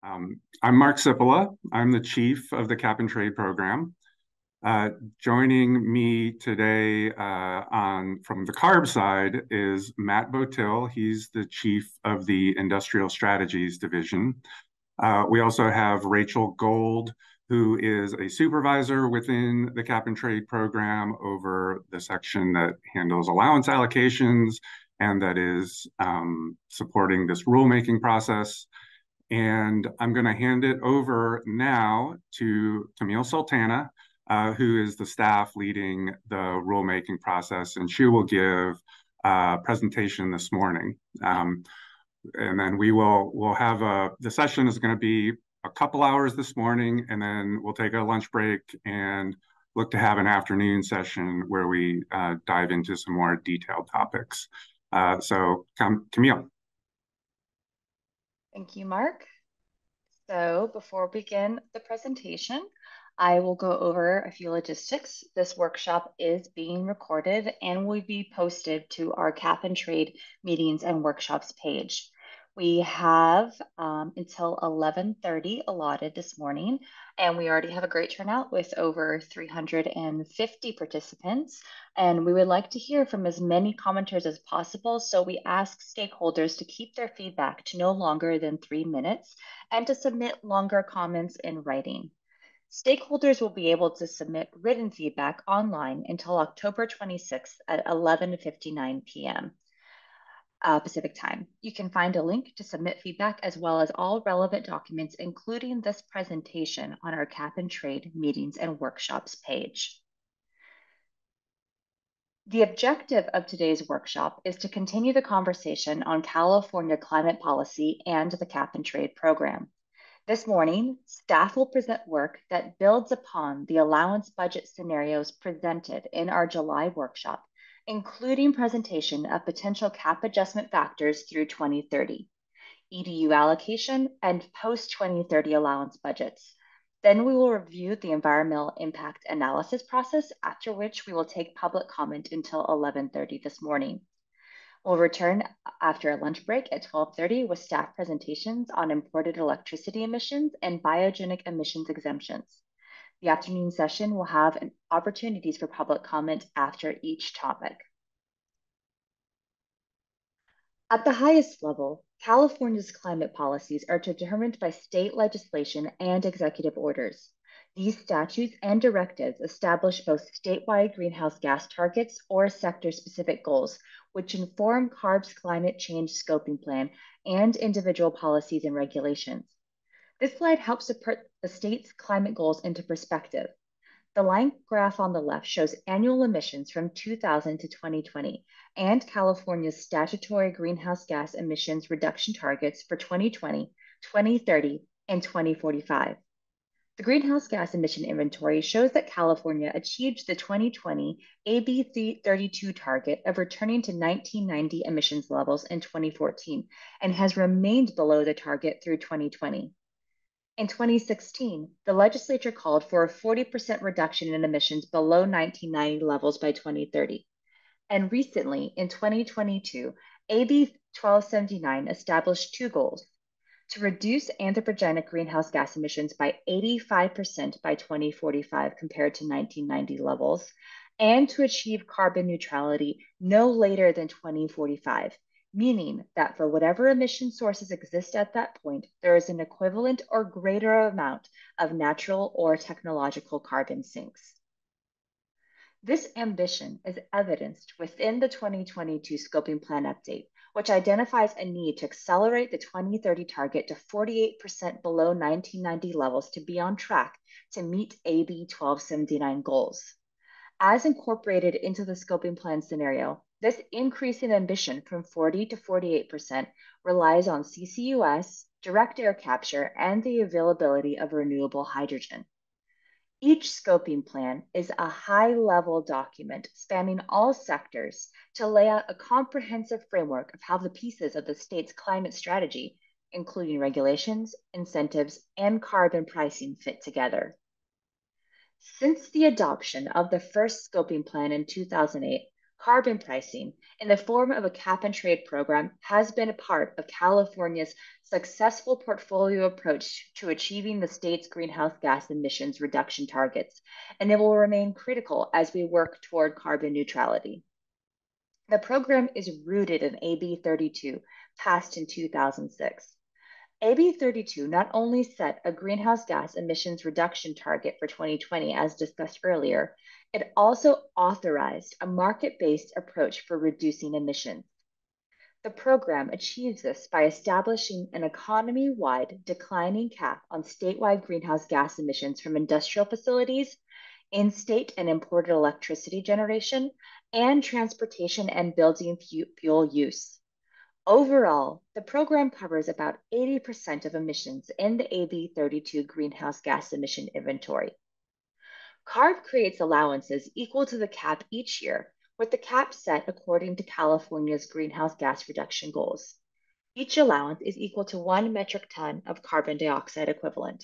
I'm Mark Cipolla. I'm the chief of the Cap and Trade program. Joining me today from the CARB side is Matt Botill. He's the chief of the Industrial Strategies division. We also have Rachel Gold, who is a supervisor within the Cap and Trade program over the section that handles allowance allocations and that is supporting this rulemaking process. And I'm going to hand it over now to Tamil Sultana, who is the staff leading the rulemaking process, and she will give a presentation this morning. And then we'll have the session is going to be a couple hours this morning, and then we'll take a lunch break and look to have an afternoon session where we dive into some more detailed topics. So, Camille. Thank you, Mark. So before we begin the presentation, I will go over a few logistics. This workshop is being recorded and will be posted to our Cap and Trade meetings and workshops page. We have until 11:30 allotted this morning, and we already have a great turnout with over 350 participants. And we would like to hear from as many commenters as possible, so we ask stakeholders to keep their feedback to no longer than 3 minutes and to submit longer comments in writing. Stakeholders will be able to submit written feedback online until October 26th at 11:59 p.m. Pacific time. You can find a link to submit feedback as well as all relevant documents, including this presentation, on our Cap and Trade meetings and workshops page. The objective of today's workshop is to continue the conversation on California climate policy and the Cap and Trade program. This morning, staff will present work that builds upon the allowance budget scenarios presented in our July workshop, including presentation of potential cap adjustment factors through 2030, EDU allocation, and post-2030 allowance budgets. Then we will review the environmental impact analysis process, after which we will take public comment until 11:30 this morning. We'll return after a lunch break at 12:30 with staff presentations on imported electricity emissions and biogenic emissions exemptions. The afternoon session will have opportunities for public comment after each topic. At the highest level, California's climate policies are determined by state legislation and executive orders. These statutes and directives establish both statewide greenhouse gas targets or sector-specific goals, which inform CARB's climate change scoping plan and individual policies and regulations. This slide helps to put the state's climate goals into perspective. The line graph on the left shows annual emissions from 2000 to 2020 and California's statutory greenhouse gas emissions reduction targets for 2020, 2030, and 2045. The greenhouse gas emission inventory shows that California achieved the 2020 AB 32 target of returning to 1990 emissions levels in 2014 and has remained below the target through 2020. In 2016, the legislature called for a 40% reduction in emissions below 1990 levels by 2030. And recently, in 2022, AB 1279 established two goals: to reduce anthropogenic greenhouse gas emissions by 85% by 2045 compared to 1990 levels, and to achieve carbon neutrality no later than 2045, meaning that for whatever emission sources exist at that point, there is an equivalent or greater amount of natural or technological carbon sinks. This ambition is evidenced within the 2022 Scoping Plan Update, which identifies a need to accelerate the 2030 target to 48% below 1990 levels to be on track to meet AB 1279 goals. As incorporated into the Scoping Plan scenario, this increase in ambition from 40 to 48% relies on CCUS, direct air capture, and the availability of renewable hydrogen. Each scoping plan is a high-level document spanning all sectors to lay out a comprehensive framework of how the pieces of the state's climate strategy, including regulations, incentives, and carbon pricing, fit together. Since the adoption of the first scoping plan in 2008, Carbon pricing, in the form of a cap and trade program, has been a part of California's successful portfolio approach to achieving the state's greenhouse gas emissions reduction targets, and it will remain critical as we work toward carbon neutrality. The program is rooted in AB 32, passed in 2006. AB 32 not only set a greenhouse gas emissions reduction target for 2020, as discussed earlier, it also authorized a market based approach for reducing emissions. The program achieves this by establishing an economy wide declining cap on statewide greenhouse gas emissions from industrial facilities, in state and imported electricity generation, and transportation and building fuel use. Overall, the program covers about 80% of emissions in the AB 32 greenhouse gas emission inventory. CARB creates allowances equal to the cap each year, with the cap set according to California's greenhouse gas reduction goals. Each allowance is equal to 1 metric ton of carbon dioxide equivalent.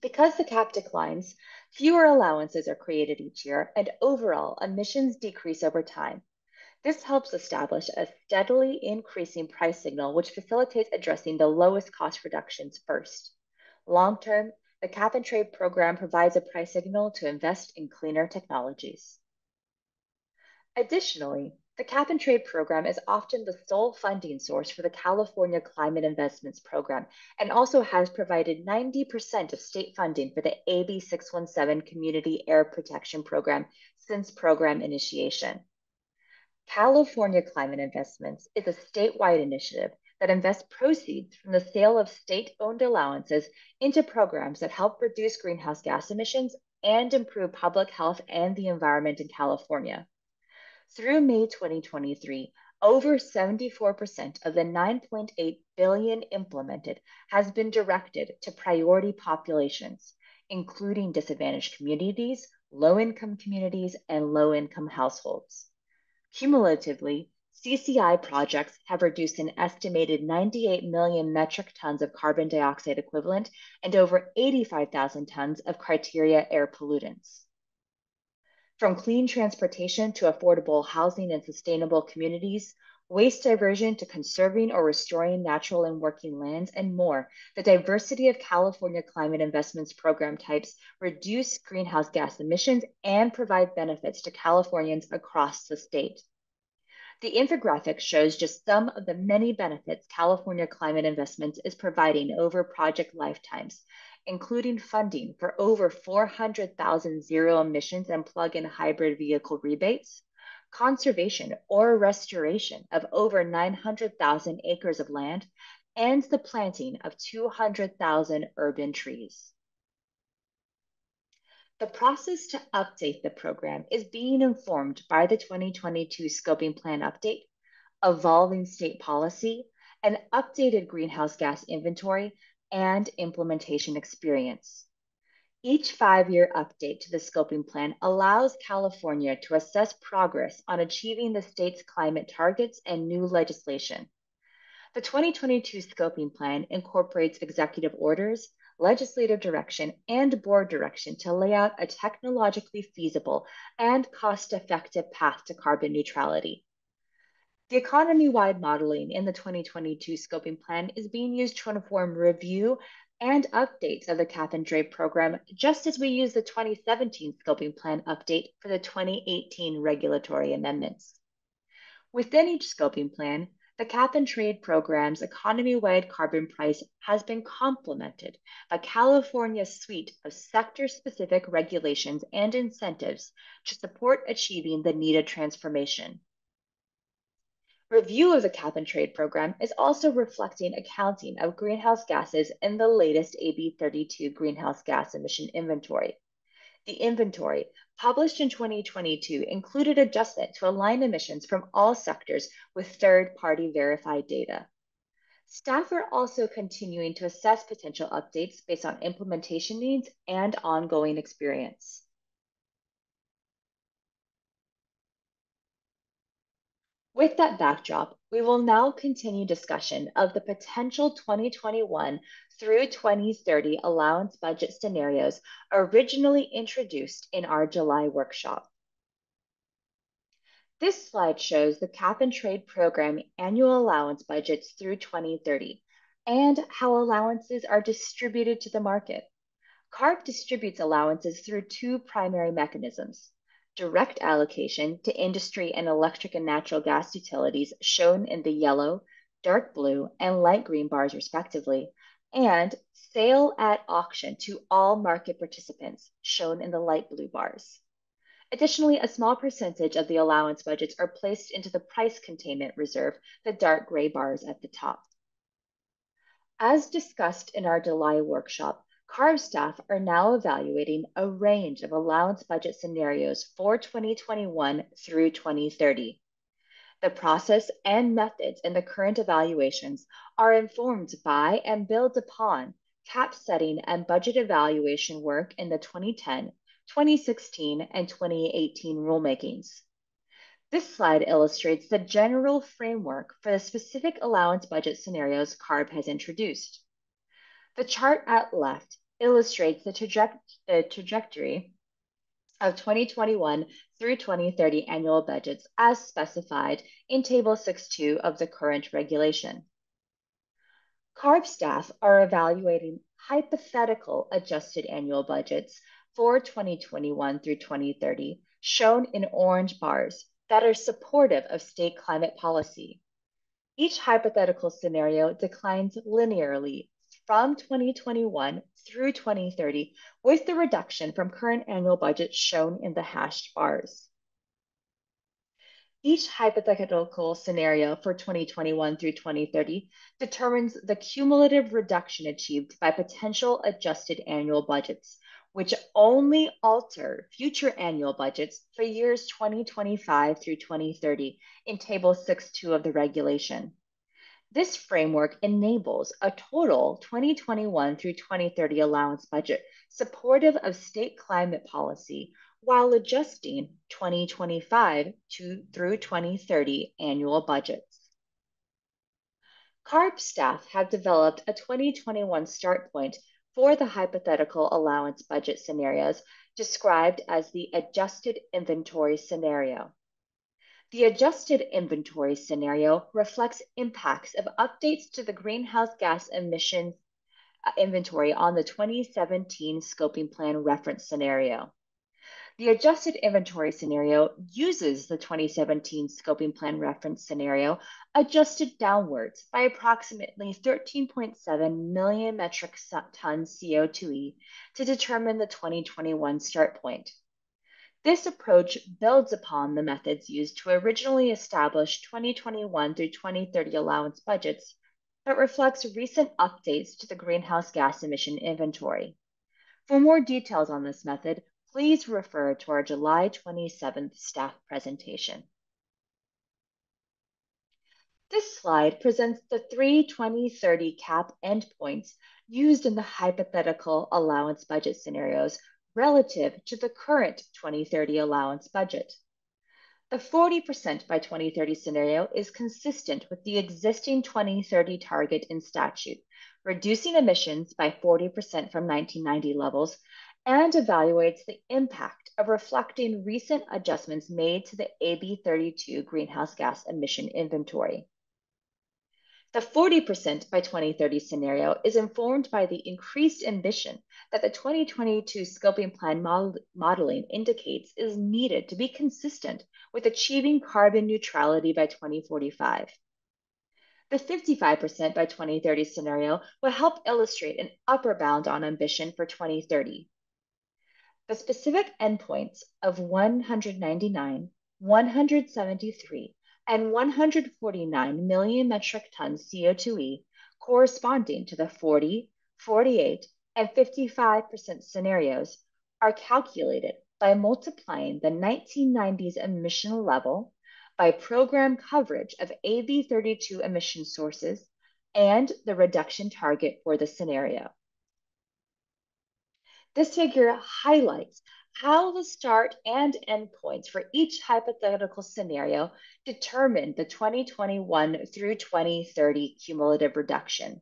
Because the cap declines, fewer allowances are created each year, and overall emissions decrease over time. This helps establish a steadily increasing price signal, which facilitates addressing the lowest cost reductions first. Long term, the cap and trade program provides a price signal to invest in cleaner technologies. Additionally, the cap and trade program is often the sole funding source for the California Climate Investments Program and also has provided 90% of state funding for the AB 617 Community Air Protection Program since program initiation. California Climate Investments is a statewide initiative that invests proceeds from the sale of state-owned allowances into programs that help reduce greenhouse gas emissions and improve public health and the environment in California. Through May 2023, over 74% of the $9.8 billion implemented has been directed to priority populations, including disadvantaged communities, low-income communities, and low-income households. Cumulatively, CCI projects have reduced an estimated 98 million metric tons of carbon dioxide equivalent and over 85,000 tons of criteria air pollutants. From clean transportation to affordable housing and sustainable communities, waste diversion to conserving or restoring natural and working lands, and more, the diversity of California climate investments program types reduce greenhouse gas emissions and provide benefits to Californians across the state. The infographic shows just some of the many benefits California Climate Investments is providing over project lifetimes, including funding for over 400,000 zero emissions and plug-in hybrid vehicle rebates, conservation or restoration of over 900,000 acres of land, and the planting of 200,000 urban trees. The process to update the program is being informed by the 2022 Scoping Plan Update, evolving state policy, an updated greenhouse gas inventory, and implementation experience. Each 5-year update to the Scoping Plan allows California to assess progress on achieving the state's climate targets and new legislation. The 2022 Scoping Plan incorporates executive orders, legislative direction, and board direction to lay out a technologically feasible and cost-effective path to carbon neutrality. The economy-wide modeling in the 2022 Scoping Plan is being used to inform review and updates of the cap and trade program, just as we use the 2017 Scoping Plan update for the 2018 regulatory amendments. Within each Scoping Plan, the cap and trade program's economy-wide carbon price has been complemented by California's suite of sector-specific regulations and incentives to support achieving the needed transformation. Review of the cap and trade program is also reflecting accounting of greenhouse gases in the latest AB 32 greenhouse gas emission inventory. The inventory, published in 2022, included adjustment to align emissions from all sectors with third-party verified data. Staff are also continuing to assess potential updates based on implementation needs and ongoing experience. With that backdrop, we will now continue discussion of the potential 2021 through 2030 allowance budget scenarios originally introduced in our July workshop. This slide shows the Cap and Trade Program annual allowance budgets through 2030 and how allowances are distributed to the market. CARB distributes allowances through two primary mechanisms: direct allocation to industry and electric and natural gas utilities, shown in the yellow, dark blue, and light green bars, respectively, and sale at auction to all market participants, shown in the light blue bars. Additionally, a small percentage of the allowance budgets are placed into the price containment reserve, the dark gray bars at the top. As discussed in our July workshop, CARB staff are now evaluating a range of allowance budget scenarios for 2021 through 2030. The process and methods in the current evaluations are informed by and build upon cap setting and budget evaluation work in the 2010, 2016, and 2018 rulemakings. This slide illustrates the general framework for the specific allowance budget scenarios CARB has introduced. The chart at left illustrates the trajectory of 2021 through 2030 annual budgets as specified in Table 6.2 of the current regulation. CARB staff are evaluating hypothetical adjusted annual budgets for 2021 through 2030, shown in orange bars, that are supportive of state climate policy. Each hypothetical scenario declines linearly from 2021 through 2030, with the reduction from current annual budgets shown in the hashed bars. Each hypothetical scenario for 2021 through 2030 determines the cumulative reduction achieved by potential adjusted annual budgets, which only alter future annual budgets for years 2025 through 2030 in Table 6.2 of the regulation. This framework enables a total 2021 through 2030 allowance budget supportive of state climate policy while adjusting 2025 through 2030 annual budgets. CARB staff have developed a 2021 start point for the hypothetical allowance budget scenarios described as the adjusted inventory scenario. The adjusted inventory scenario reflects impacts of updates to the greenhouse gas emissions inventory on the 2017 scoping plan reference scenario. The adjusted inventory scenario uses the 2017 scoping plan reference scenario adjusted downwards by approximately 13.7 million metric tons CO2e to determine the 2021 start point. This approach builds upon the methods used to originally establish 2021 through 2030 allowance budgets, but reflects recent updates to the greenhouse gas emission inventory. For more details on this method, please refer to our July 27th staff presentation. This slide presents the three 2030 cap endpoints used in the hypothetical allowance budget scenarios relative to the current 2030 allowance budget. The 40% by 2030 scenario is consistent with the existing 2030 target in statute, reducing emissions by 40% from 1990 levels, and evaluates the impact of reflecting recent adjustments made to the AB 32 greenhouse gas emission inventory. The 40% by 2030 scenario is informed by the increased ambition that the 2022 scoping plan modeling indicates is needed to be consistent with achieving carbon neutrality by 2045. The 55% by 2030 scenario will help illustrate an upper bound on ambition for 2030. The specific endpoints of 199, 173, and 149 million metric tons CO2e corresponding to the 40, 48, and 55% scenarios are calculated by multiplying the 1990s emission level by program coverage of AB 32 emission sources and the reduction target for the scenario. This figure highlights how the start and end points for each hypothetical scenario determine the 2021 through 2030 cumulative reduction.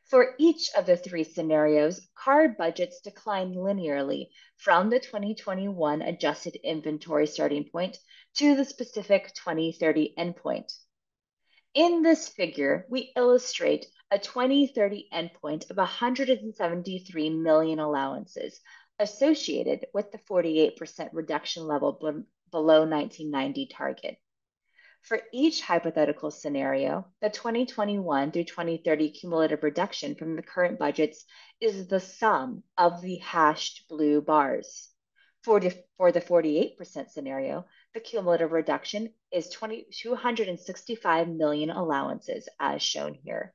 For each of the three scenarios, CARB budgets decline linearly from the 2021 adjusted inventory starting point to the specific 2030 endpoint. In this figure, we illustrate a 2030 endpoint of 173 million allowances associated with the 48% reduction level below 1990 target. For each hypothetical scenario, the 2021 through 2030 cumulative reduction from the current budgets is the sum of the hashed blue bars. For the 48% scenario, the cumulative reduction is 265 million allowances, as shown here.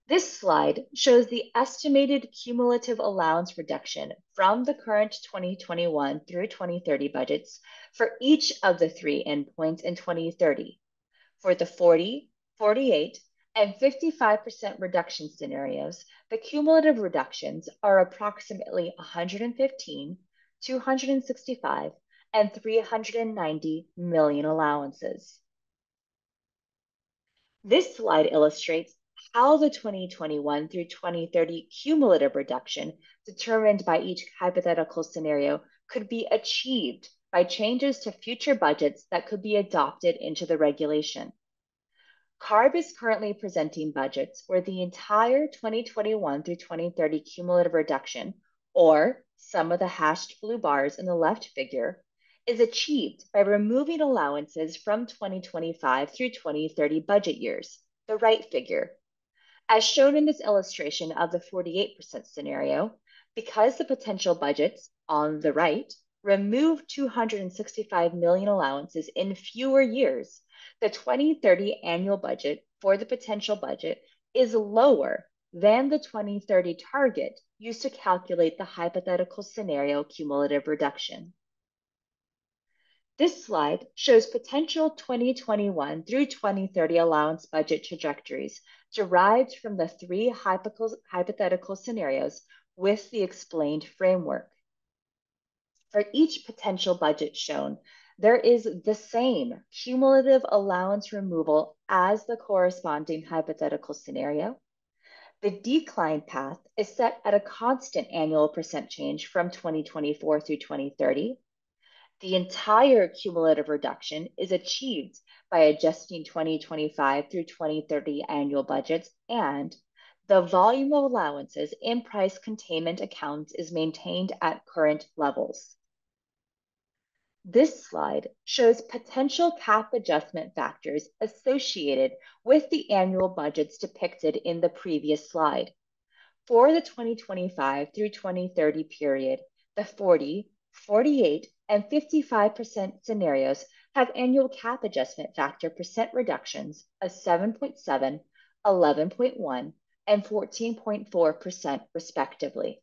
This slide shows the estimated cumulative allowance reduction from the current 2021 through 2030 budgets for each of the three endpoints in 2030. For the 40, 48, and 55% reduction scenarios, the cumulative reductions are approximately 115, 265, and 390 million allowances. This slide illustrates how the 2021 through 2030 cumulative reduction determined by each hypothetical scenario could be achieved by changes to future budgets that could be adopted into the regulation. CARB is currently presenting budgets where the entire 2021 through 2030 cumulative reduction, or some of the hashed blue bars in the left figure, is achieved by removing allowances from 2025 through 2030 budget years, the right figure. As shown in this illustration of the 48% scenario, because the potential budgets on the right remove 265 million allowances in fewer years, the 2030 annual budget for the potential budget is lower than the 2030 target used to calculate the hypothetical scenario cumulative reduction. This slide shows potential 2021 through 2030 allowance budget trajectories derived from the three hypothetical scenarios with the explained framework. For each potential budget shown, there is the same cumulative allowance removal as the corresponding hypothetical scenario. The decline path is set at a constant annual percent change from 2024 through 2030. The entire cumulative reduction is achieved by adjusting 2025 through 2030 annual budgets, and the volume of allowances in price containment accounts is maintained at current levels. This slide shows potential cap adjustment factors associated with the annual budgets depicted in the previous slide. For the 2025 through 2030 period, the 40, 48, and 55% scenarios have annual cap adjustment factor percent reductions of 7.7, 11.1, and 14.4% respectively.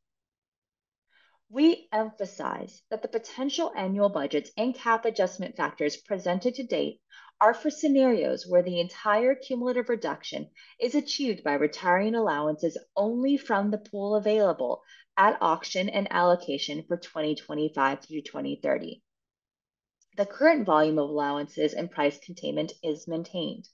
We emphasize that the potential annual budgets and cap adjustment factors presented to date are for scenarios where the entire cumulative reduction is achieved by retiring allowances only from the pool available at auction and allocation for 2025 through 2030. The current volume of allowances and price containment is maintained.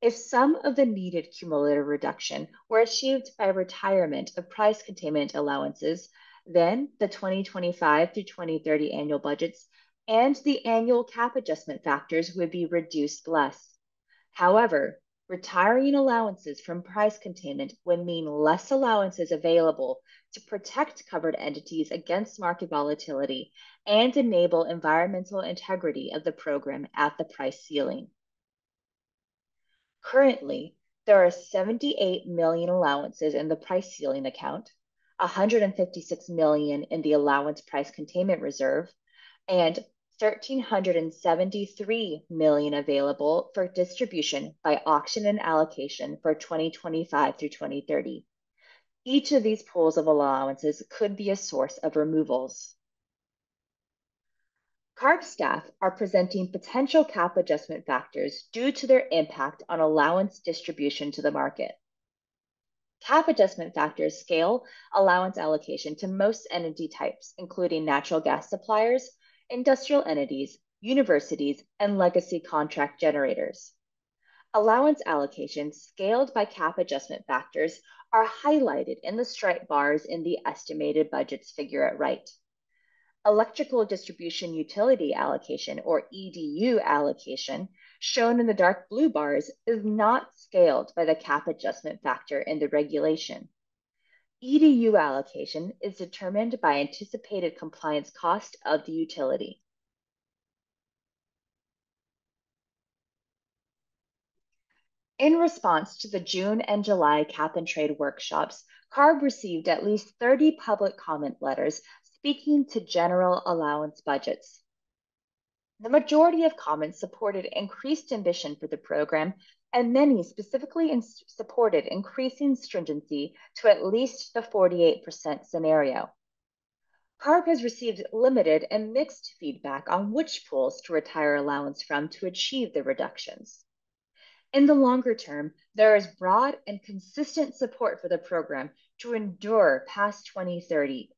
If some of the needed cumulative reduction were achieved by retirement of price containment allowances, then the 2025 through 2030 annual budgets and the annual cap adjustment factors would be reduced less. However, retiring allowances from price containment would mean less allowances available to protect covered entities against market volatility and enable environmental integrity of the program at the price ceiling. Currently, there are 78 million allowances in the price ceiling account, 156 million in the allowance price containment reserve, and 1,373 million available for distribution by auction and allocation for 2025 through 2030. Each of these pools of allowances could be a source of removals. CARB staff are presenting potential cap adjustment factors due to their impact on allowance distribution to the market. Cap adjustment factors scale allowance allocation to most entity types, including natural gas suppliers, industrial entities, universities, and legacy contract generators. Allowance allocations scaled by cap adjustment factors are highlighted in the stripe bars in the estimated budgets figure at right. Electrical distribution utility allocation, or EDU allocation, shown in the dark blue bars, is not scaled by the cap adjustment factor in the regulation. EDU allocation is determined by anticipated compliance cost of the utility. In response to the June and July cap and trade workshops, CARB received at least 30 public comment letters speaking to general allowance budgets. The majority of comments supported increased ambition for the program, and many specifically supported increasing stringency to at least the 48% scenario. CARB has received limited and mixed feedback on which pools to retire allowance from to achieve the reductions. In the longer term, there is broad and consistent support for the program to endure post 2030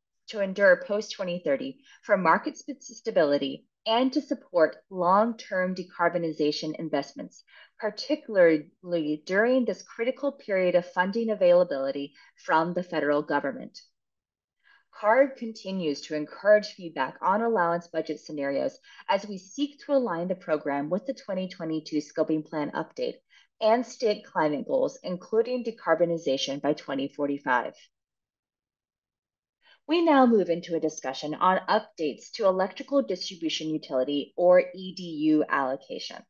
for market stability and to support long-term decarbonization investments, particularly during this critical period of funding availability from the federal government. CARB continues to encourage feedback on allowance budget scenarios as we seek to align the program with the 2022 Scoping Plan update and state climate goals, including decarbonization by 2045. We now move into a discussion on updates to electrical distribution utility, or EDU allocation.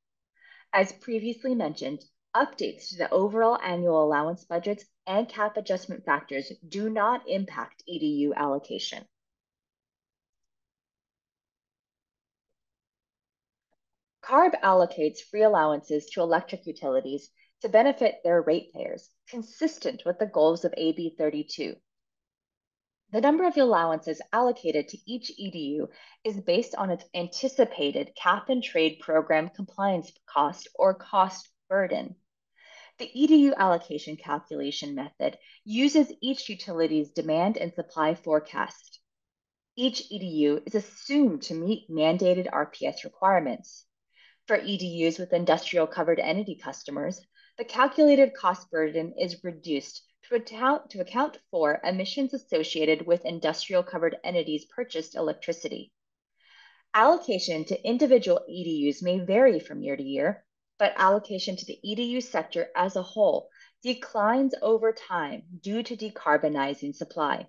As previously mentioned, updates to the overall annual allowance budgets and cap adjustment factors do not impact EDU allocation. CARB allocates free allowances to electric utilities to benefit their ratepayers, consistent with the goals of AB 32. The number of allowances allocated to each EDU is based on its anticipated cap and trade program compliance cost or cost burden. The EDU allocation calculation method uses each utility's demand and supply forecast. Each EDU is assumed to meet mandated RPS requirements. For EDUs with industrial covered entity customers, the calculated cost burden is reduced to account for emissions associated with industrial covered entities' purchased electricity. Allocation to individual EDUs may vary from year to year, but allocation to the EDU sector as a whole declines over time due to decarbonizing supply.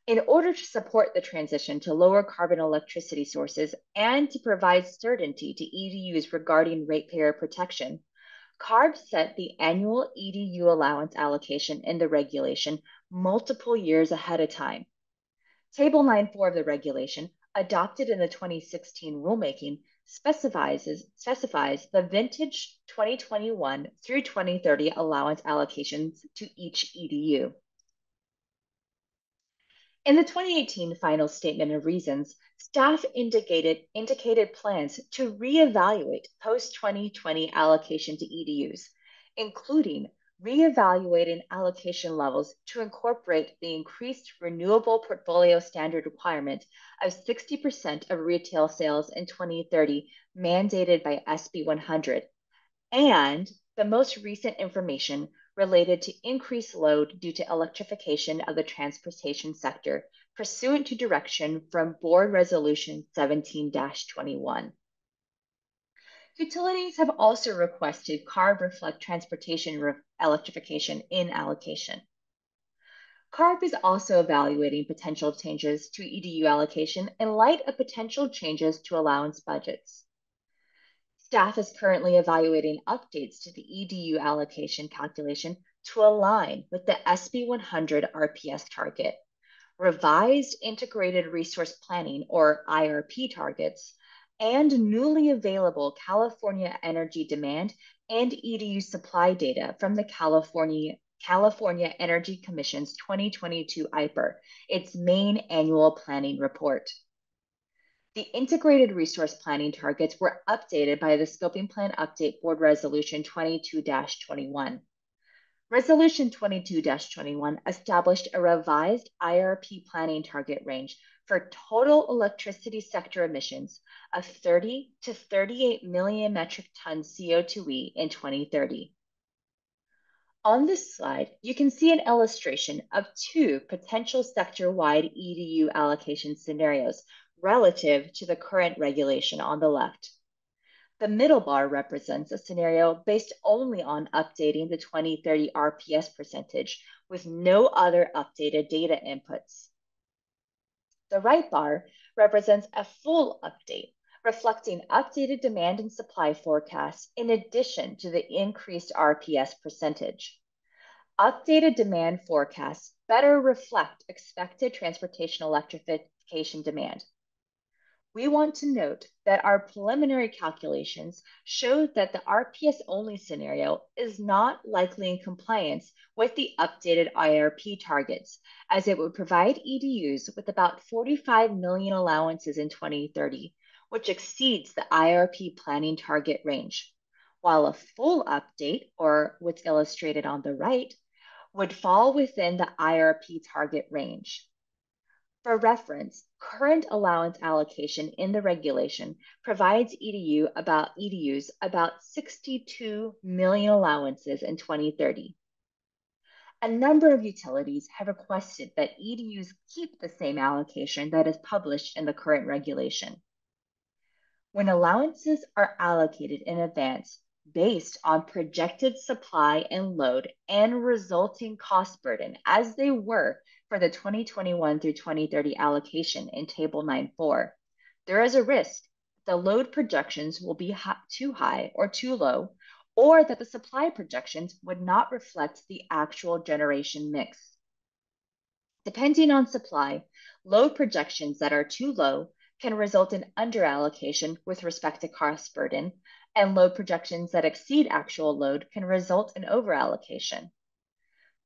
In order to support the transition to lower carbon electricity sources and to provide certainty to EDUs regarding ratepayer protection, CARB set the annual EDU allowance allocation in the regulation multiple years ahead of time. Table 9.4 of the regulation, adopted in the 2016 rulemaking, specifies the vintage 2021 through 2030 allowance allocations to each EDU. In the 2018 final statement of reasons, staff indicated plans to reevaluate post-2020 allocation to EDUs, including reevaluating allocation levels to incorporate the increased renewable portfolio standard requirement of 60% of retail sales in 2030 mandated by SB 100, and the most recent information related to increased load due to electrification of the transportation sector, pursuant to direction from Board Resolution 17-21. Utilities have also requested CARB reflect transportation electrification in allocation. CARB is also evaluating potential changes to EDU allocation in light of potential changes to allowance budgets. Staff is currently evaluating updates to the EDU allocation calculation to align with the SB 100 RPS target, revised Integrated Resource Planning, or IRP targets, and newly available California energy demand and EDU supply data from the California Energy Commission's 2022 IPER, its main annual planning report. The Integrated Resource Planning targets were updated by the Scoping Plan Update Board Resolution 22-21. Resolution 22-21 established a revised IRP planning target range for total electricity sector emissions of 30 to 38 million metric tons CO2e in 2030. On this slide, you can see an illustration of two potential sector-wide EDU allocation scenarios relative to the current regulation on the left. The middle bar represents a scenario based only on updating the 2030 RPS percentage with no other updated data inputs. The right bar represents a full update, reflecting updated demand and supply forecasts in addition to the increased RPS percentage. Updated demand forecasts better reflect expected transportation electrification demand. We want to note that our preliminary calculations show that the RPS-only scenario is not likely in compliance with the updated IRP targets, as it would provide EDUs with about 45 million allowances in 2030, which exceeds the IRP planning target range, while a full update, or what's illustrated on the right, would fall within the IRP target range. For reference, current allowance allocation in the regulation provides EDUs about 62 million allowances in 2030. A number of utilities have requested that EDUs keep the same allocation that is published in the current regulation. When allowances are allocated in advance based on projected supply and load and resulting cost burden, as they were for the 2021 through 2030 allocation in Table 9.4, there is a risk the load projections will be too high or too low, or that the supply projections would not reflect the actual generation mix. Depending on supply, load projections that are too low can result in underallocation with respect to cost burden, and load projections that exceed actual load can result in overallocation.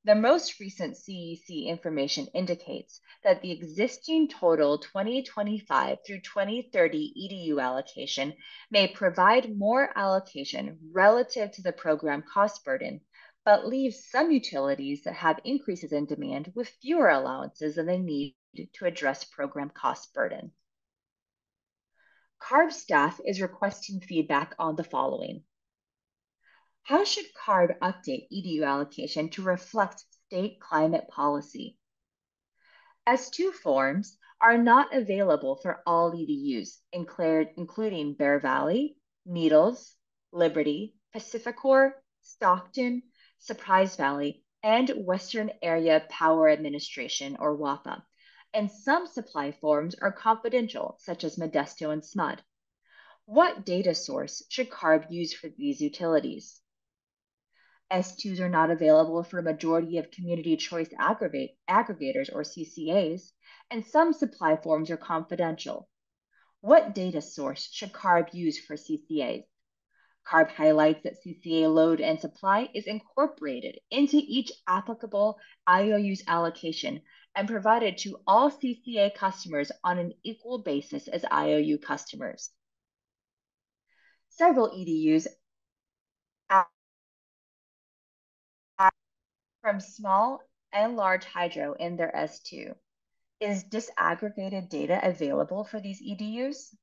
The most recent CEC information indicates that the existing total 2025 through 2030 EDU allocation may provide more allocation relative to the program cost burden, but leaves some utilities that have increases in demand with fewer allowances than they need to address program cost burden. CARB staff is requesting feedback on the following. How should CARB update EDU allocation to reflect state climate policy? S2 forms are not available for all EDUs, including Bear Valley, Needles, Liberty, Pacificor, Stockton, Surprise Valley, and Western Area Power Administration, or WAPA. And some supply forms are confidential, such as Modesto and SMUD. What data source should CARB use for these utilities? S2s are not available for a majority of community choice aggregators, or CCAs, and some supply forms are confidential. What data source should CARB use for CCAs? CARB highlights that CCA load and supply is incorporated into each applicable IOU's allocation and provided to all CCA customers on an equal basis as IOU customers. Several EDUs from small and large hydro in their S2. Is disaggregated data available for these EDUs?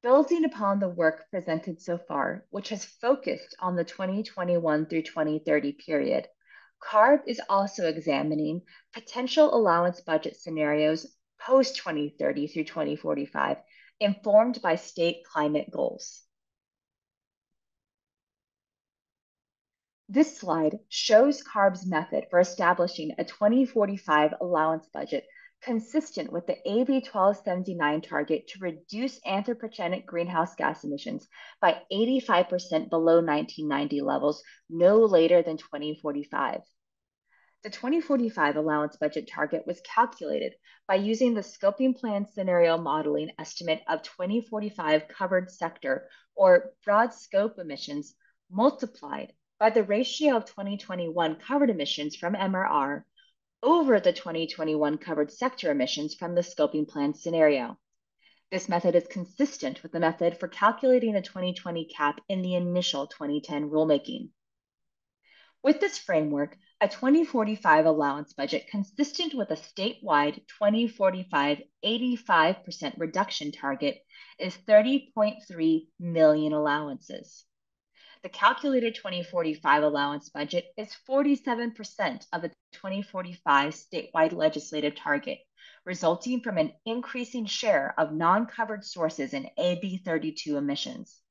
Building upon the work presented so far, which has focused on the 2021 through 2030 period, CARB is also examining potential allowance budget scenarios post-2030 through 2045, informed by state climate goals. This slide shows CARB's method for establishing a 2045 allowance budget consistent with the AB 1279 target to reduce anthropogenic greenhouse gas emissions by 85% below 1990 levels no later than 2045. The 2045 allowance budget target was calculated by using the scoping plan scenario modeling estimate of 2045 covered sector, or broad scope emissions, multiplied by the ratio of 2021 covered emissions from MRR over the 2021 covered sector emissions from the scoping plan scenario. This method is consistent with the method for calculating the 2020 cap in the initial 2010 rulemaking. With this framework, a 2045 allowance budget consistent with a statewide 2045 85% reduction target is 30.3 million allowances. The calculated 2045 allowance budget is 47% of the 2045 statewide legislative target, resulting from an increasing share of non-covered sources in AB 32 emissions.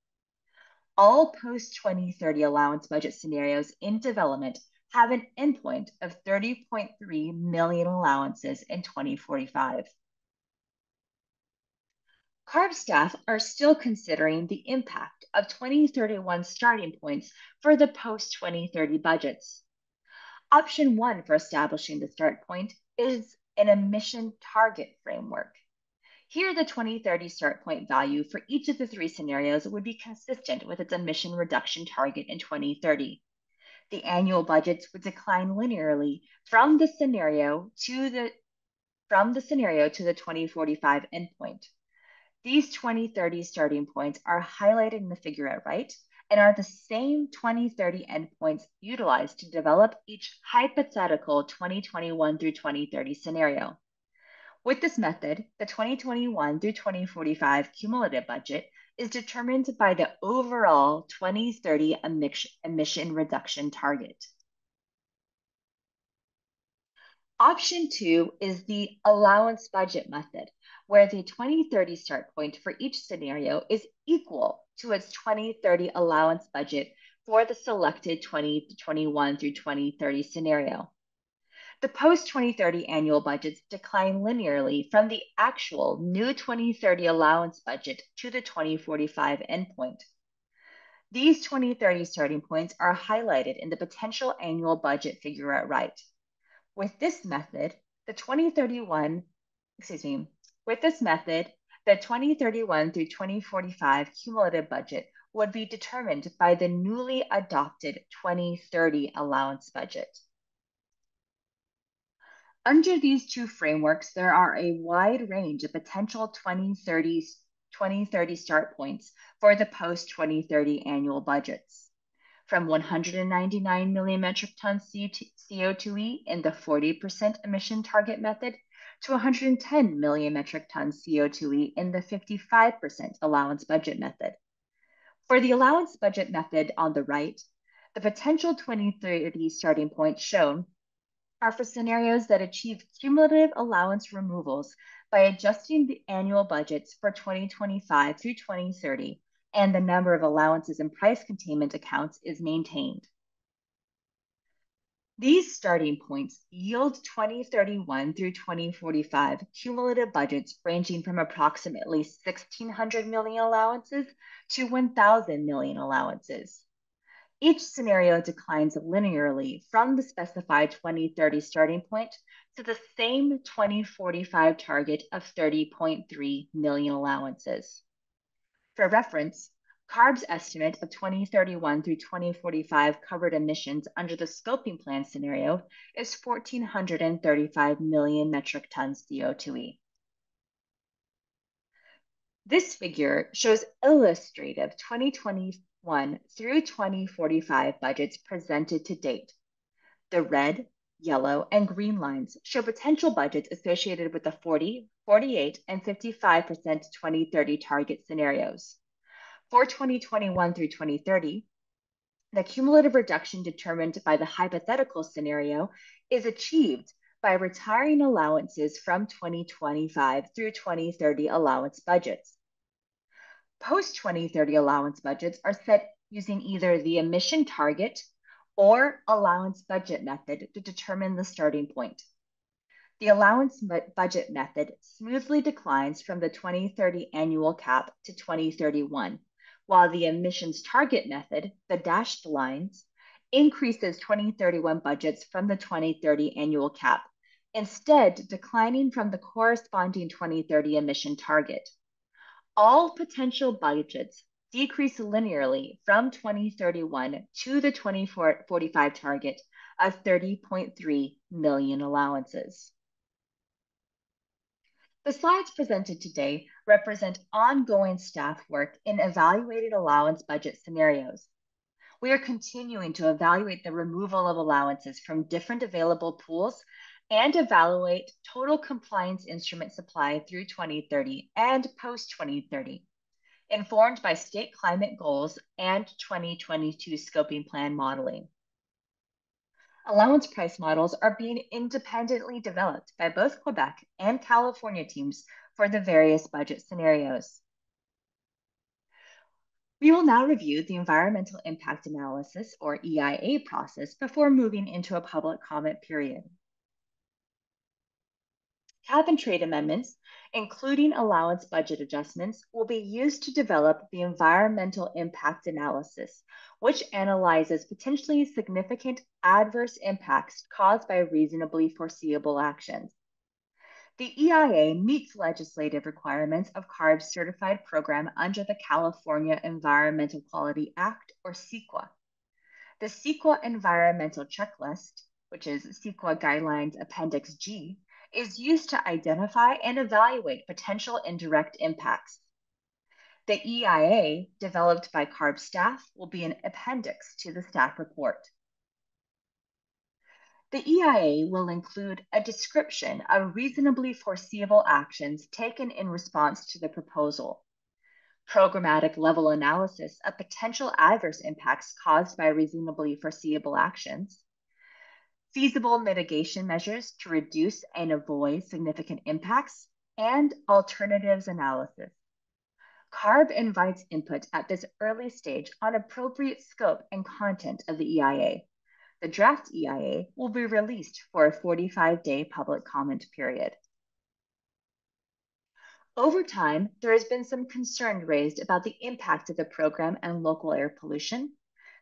All post-2030 allowance budget scenarios in development have an endpoint of 30.3 million allowances in 2045. CARB staff are still considering the impact of 2031 starting points for the post-2030 budgets. Option 1 for establishing the start point is an emission target framework. Here, the 2030 start point value for each of the three scenarios would be consistent with its emission reduction target in 2030. The annual budgets would decline linearly from the scenario to the 2045 endpoint. These 2030 starting points are highlighted in the figure at right and are the same 2030 endpoints utilized to develop each hypothetical 2021 through 2030 scenario. With this method, the 2021 through 2045 cumulative budget is determined by the overall 2030 emission reduction target. Option 2 is the allowance budget method, where the 2030 start point for each scenario is equal to its 2030 allowance budget for the selected 2021 through 2030 scenario. The post-2030 annual budgets decline linearly from the actual new 2030 allowance budget to the 2045 endpoint. These 2030 starting points are highlighted in the potential annual budget figure at right. With this method, the 2031 through 2045 cumulative budget would be determined by the newly adopted 2030 allowance budget. Under these two frameworks, there are a wide range of potential 2030 start points for the post-2030 annual budgets, from 199 million metric tons CO2e in the 40% emission target method to 110 million metric tons CO2e in the 55% allowance budget method. For the allowance budget method on the right, the potential 2030 starting points shown are for scenarios that achieve cumulative allowance removals by adjusting the annual budgets for 2025 through 2030, and the number of allowances and price containment accounts is maintained. These starting points yield 2031 through 2045 cumulative budgets ranging from approximately 1,600 million allowances to 1,000 million allowances. Each scenario declines linearly from the specified 2030 starting point to the same 2045 target of 30.3 million allowances. For reference, CARB's estimate of 2031 through 2045 covered emissions under the scoping plan scenario is 1,435 million metric tons CO2e. This figure shows illustrative 2021 through 2045 budgets presented to date. The red, yellow, and green lines show potential budgets associated with the 40, 48, and 55% 2030 target scenarios. For 2021 through 2030, the cumulative reduction determined by the hypothetical scenario is achieved by retiring allowances from 2025 through 2030 allowance budgets. Post-2030 allowance budgets are set using either the emission target or allowance budget method to determine the starting point. The allowance budget method smoothly declines from the 2030 annual cap to 2031, while the emissions target method, the dashed lines, increases 2031 budgets from the 2030 annual cap, instead declining from the corresponding 2030 emission target. All potential budgets decrease linearly from 2031 to the 2045 target of 30.3 million allowances. The slides presented today represent ongoing staff work in evaluated allowance budget scenarios. We are continuing to evaluate the removal of allowances from different available pools and evaluate total compliance instrument supply through 2030 and post-2030, informed by state climate goals and 2022 scoping plan modeling. Allowance price models are being independently developed by both Quebec and California teams for the various budget scenarios. We will now review the Environmental Impact Analysis, or EIA, process before moving into a public comment period. Cap and trade amendments, including allowance budget adjustments, will be used to develop the Environmental Impact Analysis, which analyzes potentially significant adverse impacts caused by reasonably foreseeable actions. The EIA meets legislative requirements of CARB's certified program under the California Environmental Quality Act, or CEQA. The CEQA Environmental Checklist, which is CEQA Guidelines Appendix G, is used to identify and evaluate potential indirect impacts. The EIA, developed by CARB staff, will be an appendix to the staff report. The EIA will include a description of reasonably foreseeable actions taken in response to the proposal, programmatic level analysis of potential adverse impacts caused by reasonably foreseeable actions, feasible mitigation measures to reduce and avoid significant impacts, and alternatives analysis. CARB invites input at this early stage on appropriate scope and content of the EIA. The draft EIA will be released for a 45-day public comment period. Over time, there has been some concern raised about the impact of the program and local air pollution,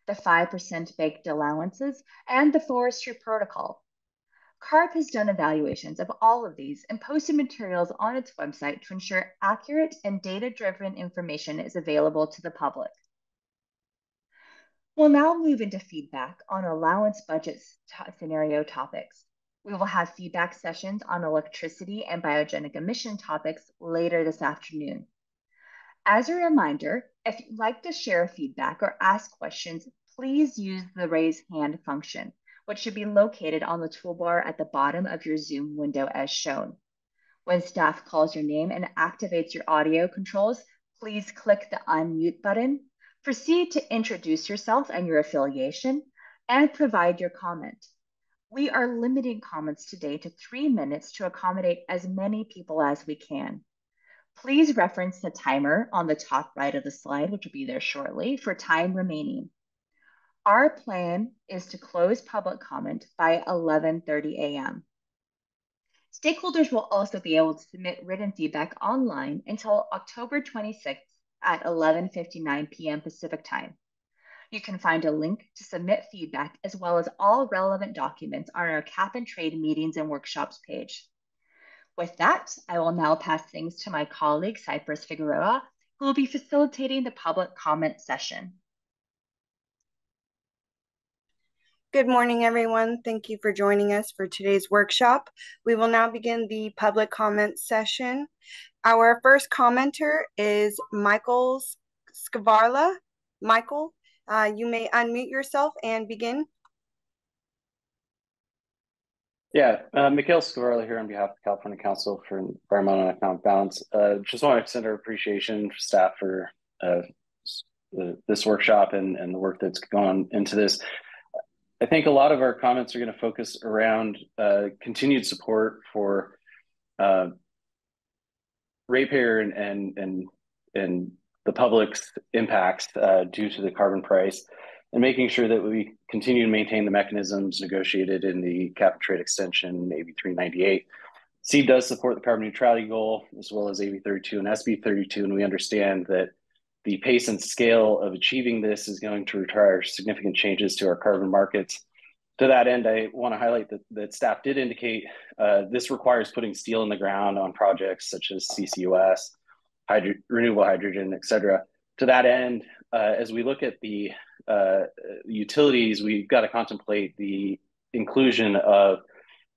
the 5% baked allowances, and the forestry protocol. CARB has done evaluations of all of these and posted materials on its website to ensure accurate and data-driven information is available to the public. We'll now move into feedback on allowance budget scenario topics. We will have feedback sessions on electricity and biogenic emission topics later this afternoon. As a reminder, if you'd like to share feedback or ask questions, please use the raise hand function, which should be located on the toolbar at the bottom of your Zoom window as shown. When staff calls your name and activates your audio controls, please click the unmute button. Proceed to introduce yourself and your affiliation, and provide your comment. We are limiting comments today to 3 minutes to accommodate as many people as we can. Please reference the timer on the top right of the slide, which will be there shortly, for time remaining. Our plan is to close public comment by 11:30 a.m. Stakeholders will also be able to submit written feedback online until October 26th at 11:59 p.m. Pacific time. You can find a link to submit feedback as well as all relevant documents on our Cap and Trade meetings and workshops page. With that, I will now pass things to my colleague, Cypress Figueroa, who will be facilitating the public comment session. Good morning, everyone. Thank you for joining us for today's workshop. We will now begin the public comment session. Our first commenter is Michael Scavarla. Michael, you may unmute yourself and begin. Yeah, Mikhail Scavarla here on behalf of the California Council for Environmental and Economic Balance. Just want to extend our appreciation for staff for this workshop and the work that's gone into this. I think a lot of our comments are going to focus around continued support for ratepayer and the public's impacts due to the carbon price, and making sure that we continue to maintain the mechanisms negotiated in the cap and trade extension, AB 398. CEEB does support the carbon neutrality goal, as well as AB 32 and SB 32, and we understand that the pace and scale of achieving this is going to require significant changes to our carbon markets. To that end, I want to highlight that staff did indicate this requires putting steel in the ground on projects such as CCUS, renewable hydrogen, et cetera. To that end, as we look at the utilities, we've got to contemplate the inclusion of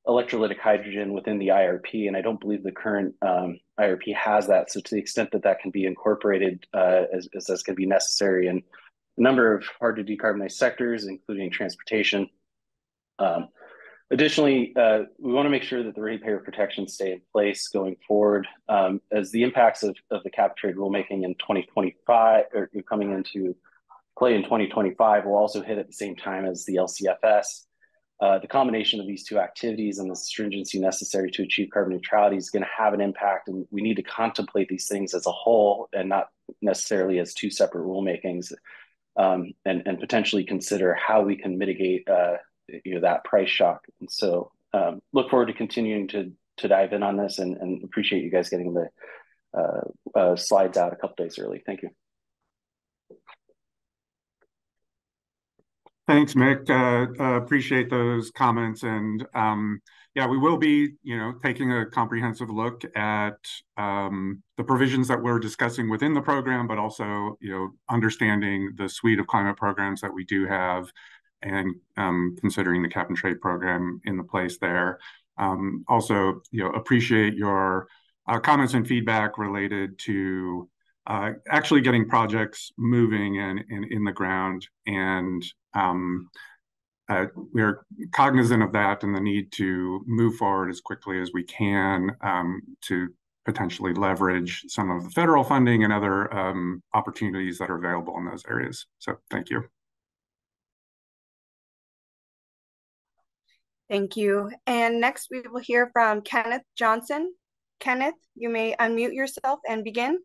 electrolytic hydrogen within the IRP, and I don't believe the current IRP has that. So to the extent that that can be incorporated as that's going to be necessary and a number of hard to decarbonize sectors, including transportation. Additionally, we want to make sure that the ratepayer protections stay in place going forward, as the impacts of the cap and trade rulemaking in 2025 or coming into play in 2025 will also hit at the same time as the LCFS. The combination of these two activities and the stringency necessary to achieve carbon neutrality is going to have an impact, and we need to contemplate these things as a whole and not necessarily as two separate rulemakings, and potentially consider how we can mitigate that price shock. And so look forward to continuing to dive in on this, and appreciate you guys getting the slides out a couple days early. Thank you. Thanks, Mick. Appreciate those comments. And yeah, we will be, taking a comprehensive look at the provisions that we're discussing within the program, but also, understanding the suite of climate programs that we do have, and considering the cap and trade program in the place there. Also, appreciate your comments and feedback related to actually getting projects moving and in the ground. And we're cognizant of that and the need to move forward as quickly as we can to potentially leverage some of the federal funding and other opportunities that are available in those areas. So thank you. Thank you. And next we will hear from Kenneth Johnson. Kenneth, you may unmute yourself and begin.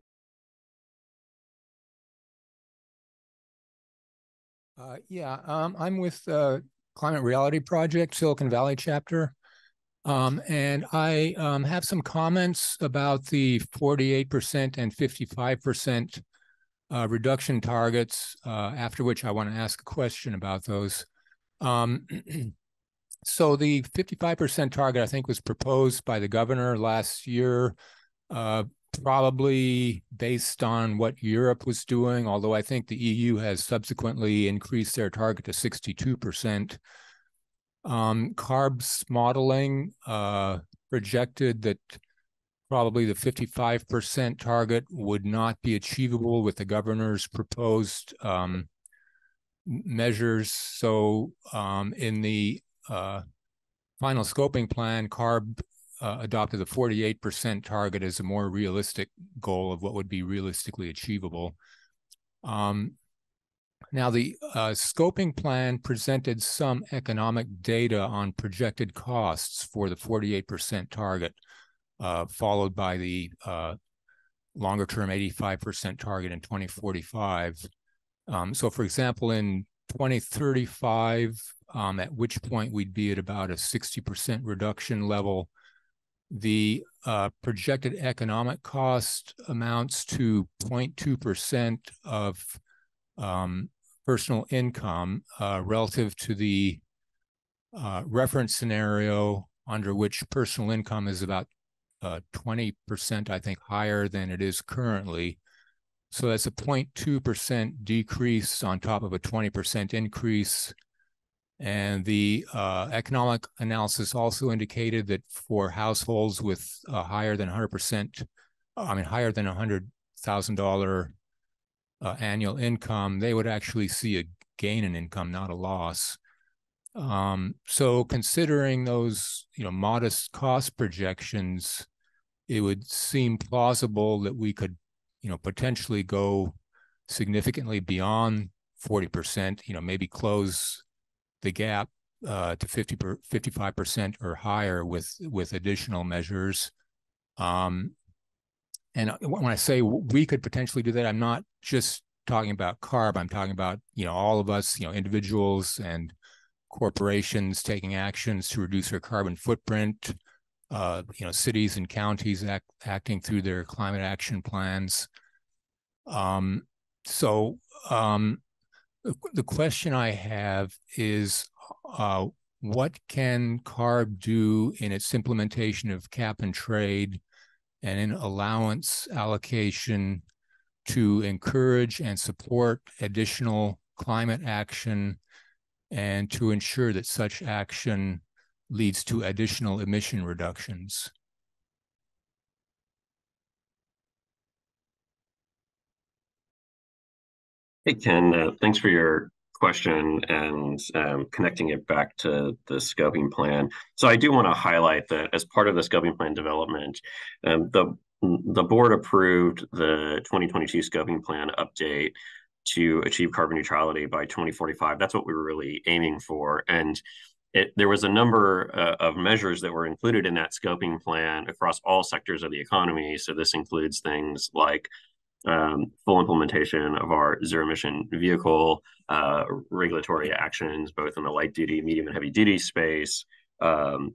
I'm with Climate Reality Project, Silicon Valley chapter. And I have some comments about the 48% and 55% reduction targets, after which I want to ask a question about those. So the 55% target, I think, was proposed by the governor last year, probably based on what Europe was doing, although I think the EU has subsequently increased their target to 62%. CARB's modeling projected that probably the 55% target would not be achievable with the governor's proposed measures. So in the final scoping plan, CARB adopted the 48% target as a more realistic goal of what would be realistically achievable. Now, the scoping plan presented some economic data on projected costs for the 48% target, followed by the longer-term 85% target in 2045. So, for example, in 2035, at which point we'd be at about a 60% reduction level, the projected economic cost amounts to 0.2% of personal income relative to the reference scenario under which personal income is about 20%, I think, higher than it is currently. So that's a 0.2% decrease on top of a 20% increase. And the economic analysis also indicated that for households with higher than $100,000 annual income, they would actually see a gain in income, not a loss. So considering those, modest cost projections, it would seem plausible that we could, potentially go significantly beyond 40%, maybe close the gap to 55% or higher with additional measures. And when I say we could potentially do that, I'm not just talking about CARB. I'm talking about, all of us, individuals and corporations taking actions to reduce their carbon footprint, cities and counties acting through their climate action plans. So the question I have is, what can CARB do in its implementation of cap and trade and in allowance allocation to encourage and support additional climate action and to ensure that such action leads to additional emission reductions? Hey, Ken, thanks for your question and connecting it back to the scoping plan. So I do want to highlight that as part of the scoping plan development, the board approved the 2022 scoping plan update to achieve carbon neutrality by 2045. That's what we were really aiming for. And there was a number of measures that were included in that scoping plan across all sectors of the economy. So this includes things like full implementation of our zero emission vehicle regulatory actions, both in the light duty, medium, and heavy duty space,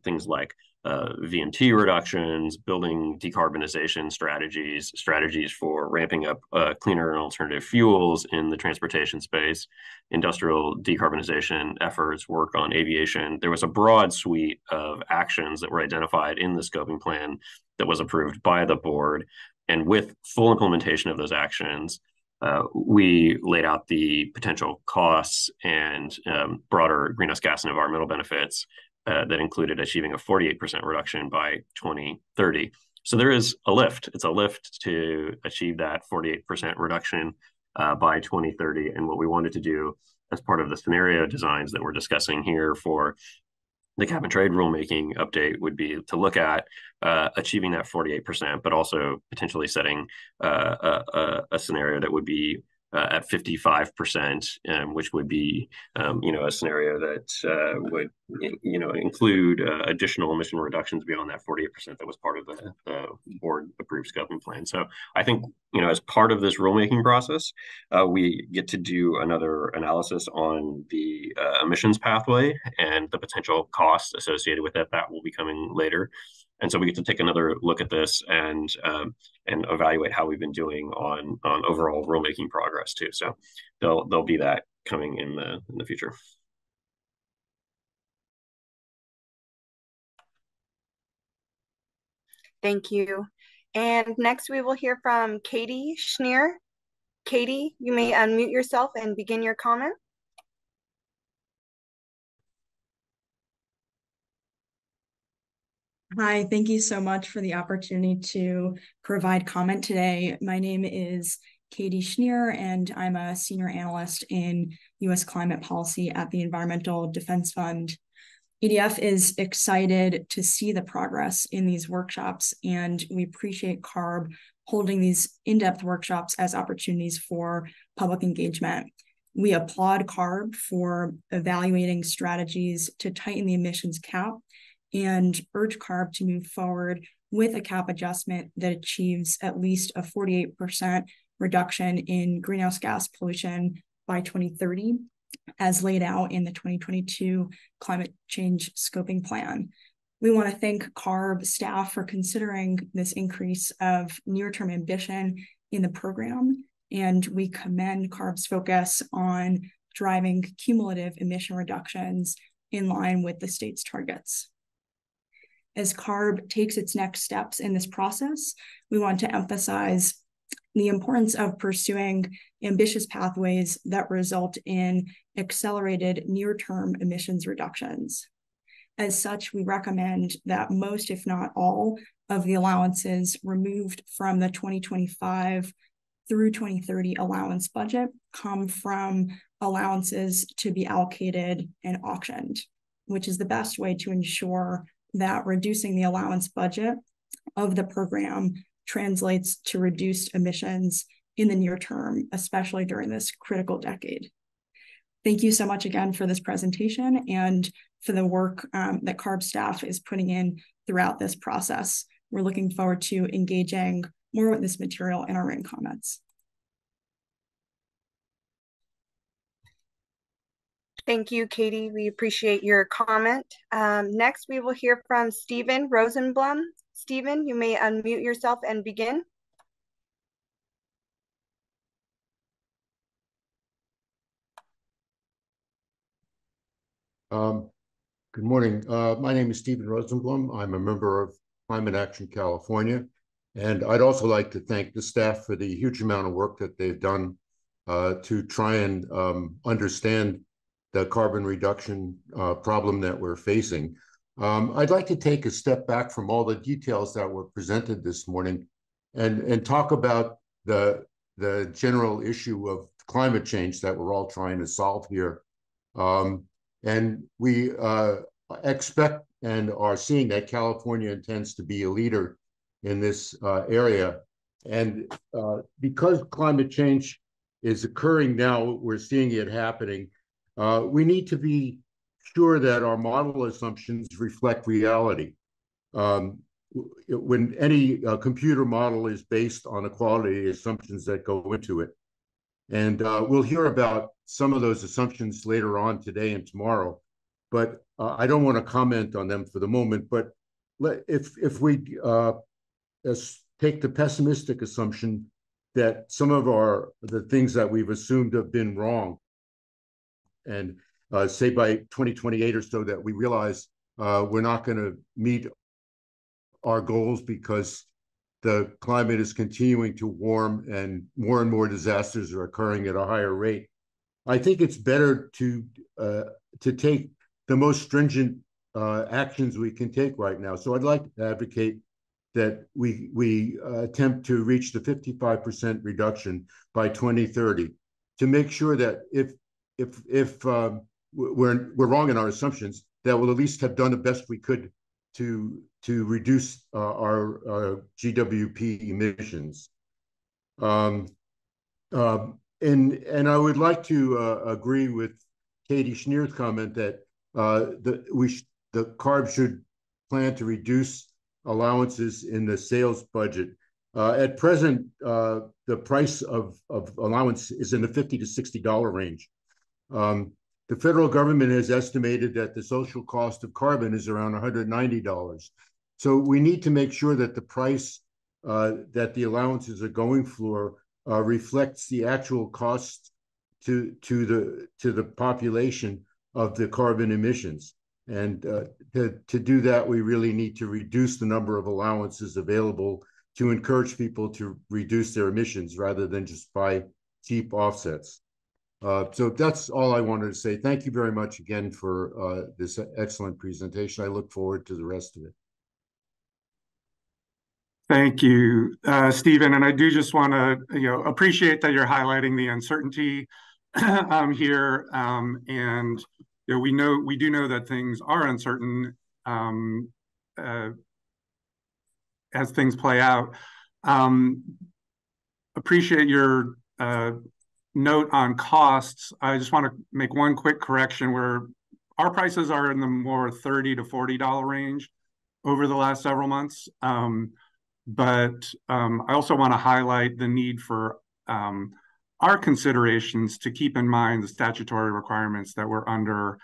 things like VMT reductions, building decarbonization strategies for ramping up cleaner and alternative fuels in the transportation space, industrial decarbonization efforts, work on aviation. There was a broad suite of actions that were identified in the scoping plan that was approved by the board. And with full implementation of those actions, we laid out the potential costs and broader greenhouse gas and environmental benefits that included achieving a 48% reduction by 2030. So there is a lift. It's a lift to achieve that 48% reduction by 2030. And what we wanted to do as part of the scenario designs that we're discussing here for the cap and trade rulemaking update would be to look at achieving that 48%, but also potentially setting a scenario that would be at 55%, which would be, a scenario that would, include additional emission reductions beyond that 48% that was part of the board approved scoping plan. So I think, as part of this rulemaking process, we get to do another analysis on the emissions pathway and the potential costs associated with it. That will be coming later. And so we get to take another look at this and evaluate how we've been doing on overall rulemaking progress too. So there'll be that coming in the future. Thank you. And next we will hear from Katie Schneer. Katie, you may unmute yourself and begin your comment. Hi, thank you so much for the opportunity to provide comment today. My name is Katie Schneer, and I'm a senior analyst in U.S. climate policy at the Environmental Defense Fund. EDF is excited to see the progress in these workshops, and we appreciate CARB holding these in-depth workshops as opportunities for public engagement. We applaud CARB for evaluating strategies to tighten the emissions cap and urge CARB to move forward with a cap adjustment that achieves at least a 48% reduction in greenhouse gas pollution by 2030, as laid out in the 2022 climate change scoping plan. We want to thank CARB staff for considering this increase of near-term ambition in the program, and we commend CARB's focus on driving cumulative emission reductions in line with the state's targets. As CARB takes its next steps in this process, we want to emphasize the importance of pursuing ambitious pathways that result in accelerated near-term emissions reductions. As such, we recommend that most, if not all, of the allowances removed from the 2025 through 2030 allowance budget come from allowances to be allocated and auctioned, which is the best way to ensure that reducing the allowance budget of the program translates to reduced emissions in the near term, especially during this critical decade. Thank you so much again for this presentation and for the work that CARB staff is putting in throughout this process. We're looking forward to engaging more with this material in our written comments. Thank you, Katie. We appreciate your comment. Next, we will hear from Stephen Rosenblum. Stephen, you may unmute yourself and begin. Good morning. My name is Stephen Rosenblum. I'm a member of Climate Action California, and I'd also like to thank the staff for the huge amount of work that they've done to try and understand the carbon reduction problem that we're facing. I'd like to take a step back from all the details that were presented this morning and talk about the general issue of climate change that we're all trying to solve here. And we expect and are seeing that California intends to be a leader in this area. And because climate change is occurring now, we're seeing it happening, we need to be sure that our model assumptions reflect reality. When any computer model is based on the quality assumptions that go into it. And we'll hear about some of those assumptions later on today and tomorrow, but I don't want to comment on them for the moment. But if we take the pessimistic assumption that some of the things that we've assumed have been wrong, and say by 2028 or so that we realize we're not going to meet our goals because the climate is continuing to warm and more disasters are occurring at a higher rate. I think it's better to take the most stringent actions we can take right now. So I'd like to advocate that we attempt to reach the 55% reduction by 2030 to make sure that if we're wrong in our assumptions, that we'll at least have done the best we could to reduce our GWP emissions. And I would like to agree with Katie Schneer's comment that the CARB should plan to reduce allowances in the sales budget. At present, the price of allowance is in the $50 to $60 range. The federal government has estimated that the social cost of carbon is around $190. So we need to make sure that the price that the allowances are going for reflects the actual cost to the population of the carbon emissions. And to do that, we really need to reduce the number of allowances available to encourage people to reduce their emissions rather than just buy cheap offsets. So that's all I wanted to say. Thank you very much again for this excellent presentation. I look forward to the rest of it. Thank you, Stephen. And I do just want to, appreciate that you're highlighting the uncertainty here. And we do know that things are uncertain as things play out. Appreciate your note on costs. I just want to make one quick correction where our prices are in the more $30 to $40 range over the last several months. But I also want to highlight the need for our considerations to keep in mind the statutory requirements that we're under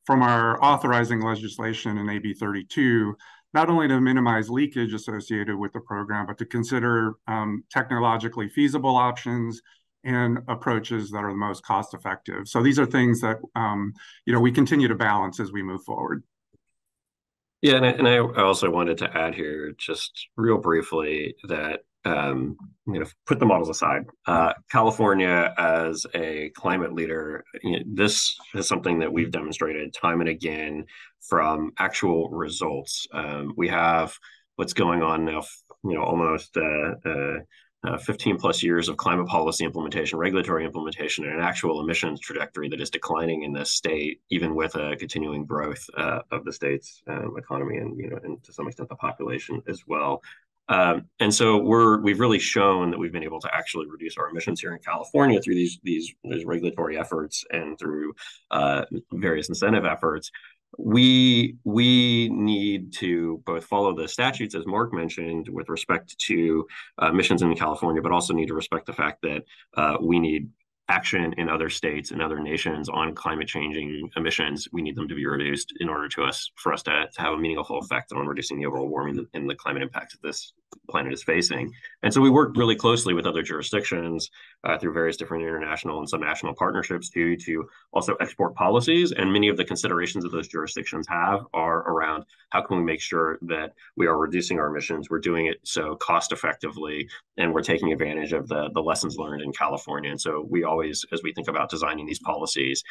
from our authorizing legislation in AB 32, not only to minimize leakage associated with the program, but to consider technologically feasible options and approaches that are the most cost effective. So these are things that we continue to balance as we move forward. Yeah, and I also wanted to add here just real briefly that put the models aside. California as a climate leader, this is something that we've demonstrated time and again from actual results. We have what's going on now, almost 15 plus years of climate policy implementation, regulatory implementation, and an actual emissions trajectory that is declining in this state, even with a continuing growth of the state's economy and to some extent the population as well. And so we've really shown that we've been able to actually reduce our emissions here in California through these regulatory efforts and through various incentive efforts. We need to both follow the statutes, as Mark mentioned, with respect to emissions in California, but also need to respect the fact that we need action in other states and other nations on climate changing emissions. We need them to be reduced in order for us to have a meaningful effect on reducing the overall warming and the climate impacts that this planet is facing. And so we work really closely with other jurisdictions through various different international and subnational partnerships to also export policies. And many of the considerations that those jurisdictions have are around how can we make sure that we are reducing our emissions, we're doing it so cost effectively, and we're taking advantage of the lessons learned in California. And so we always, as we think about designing these policies,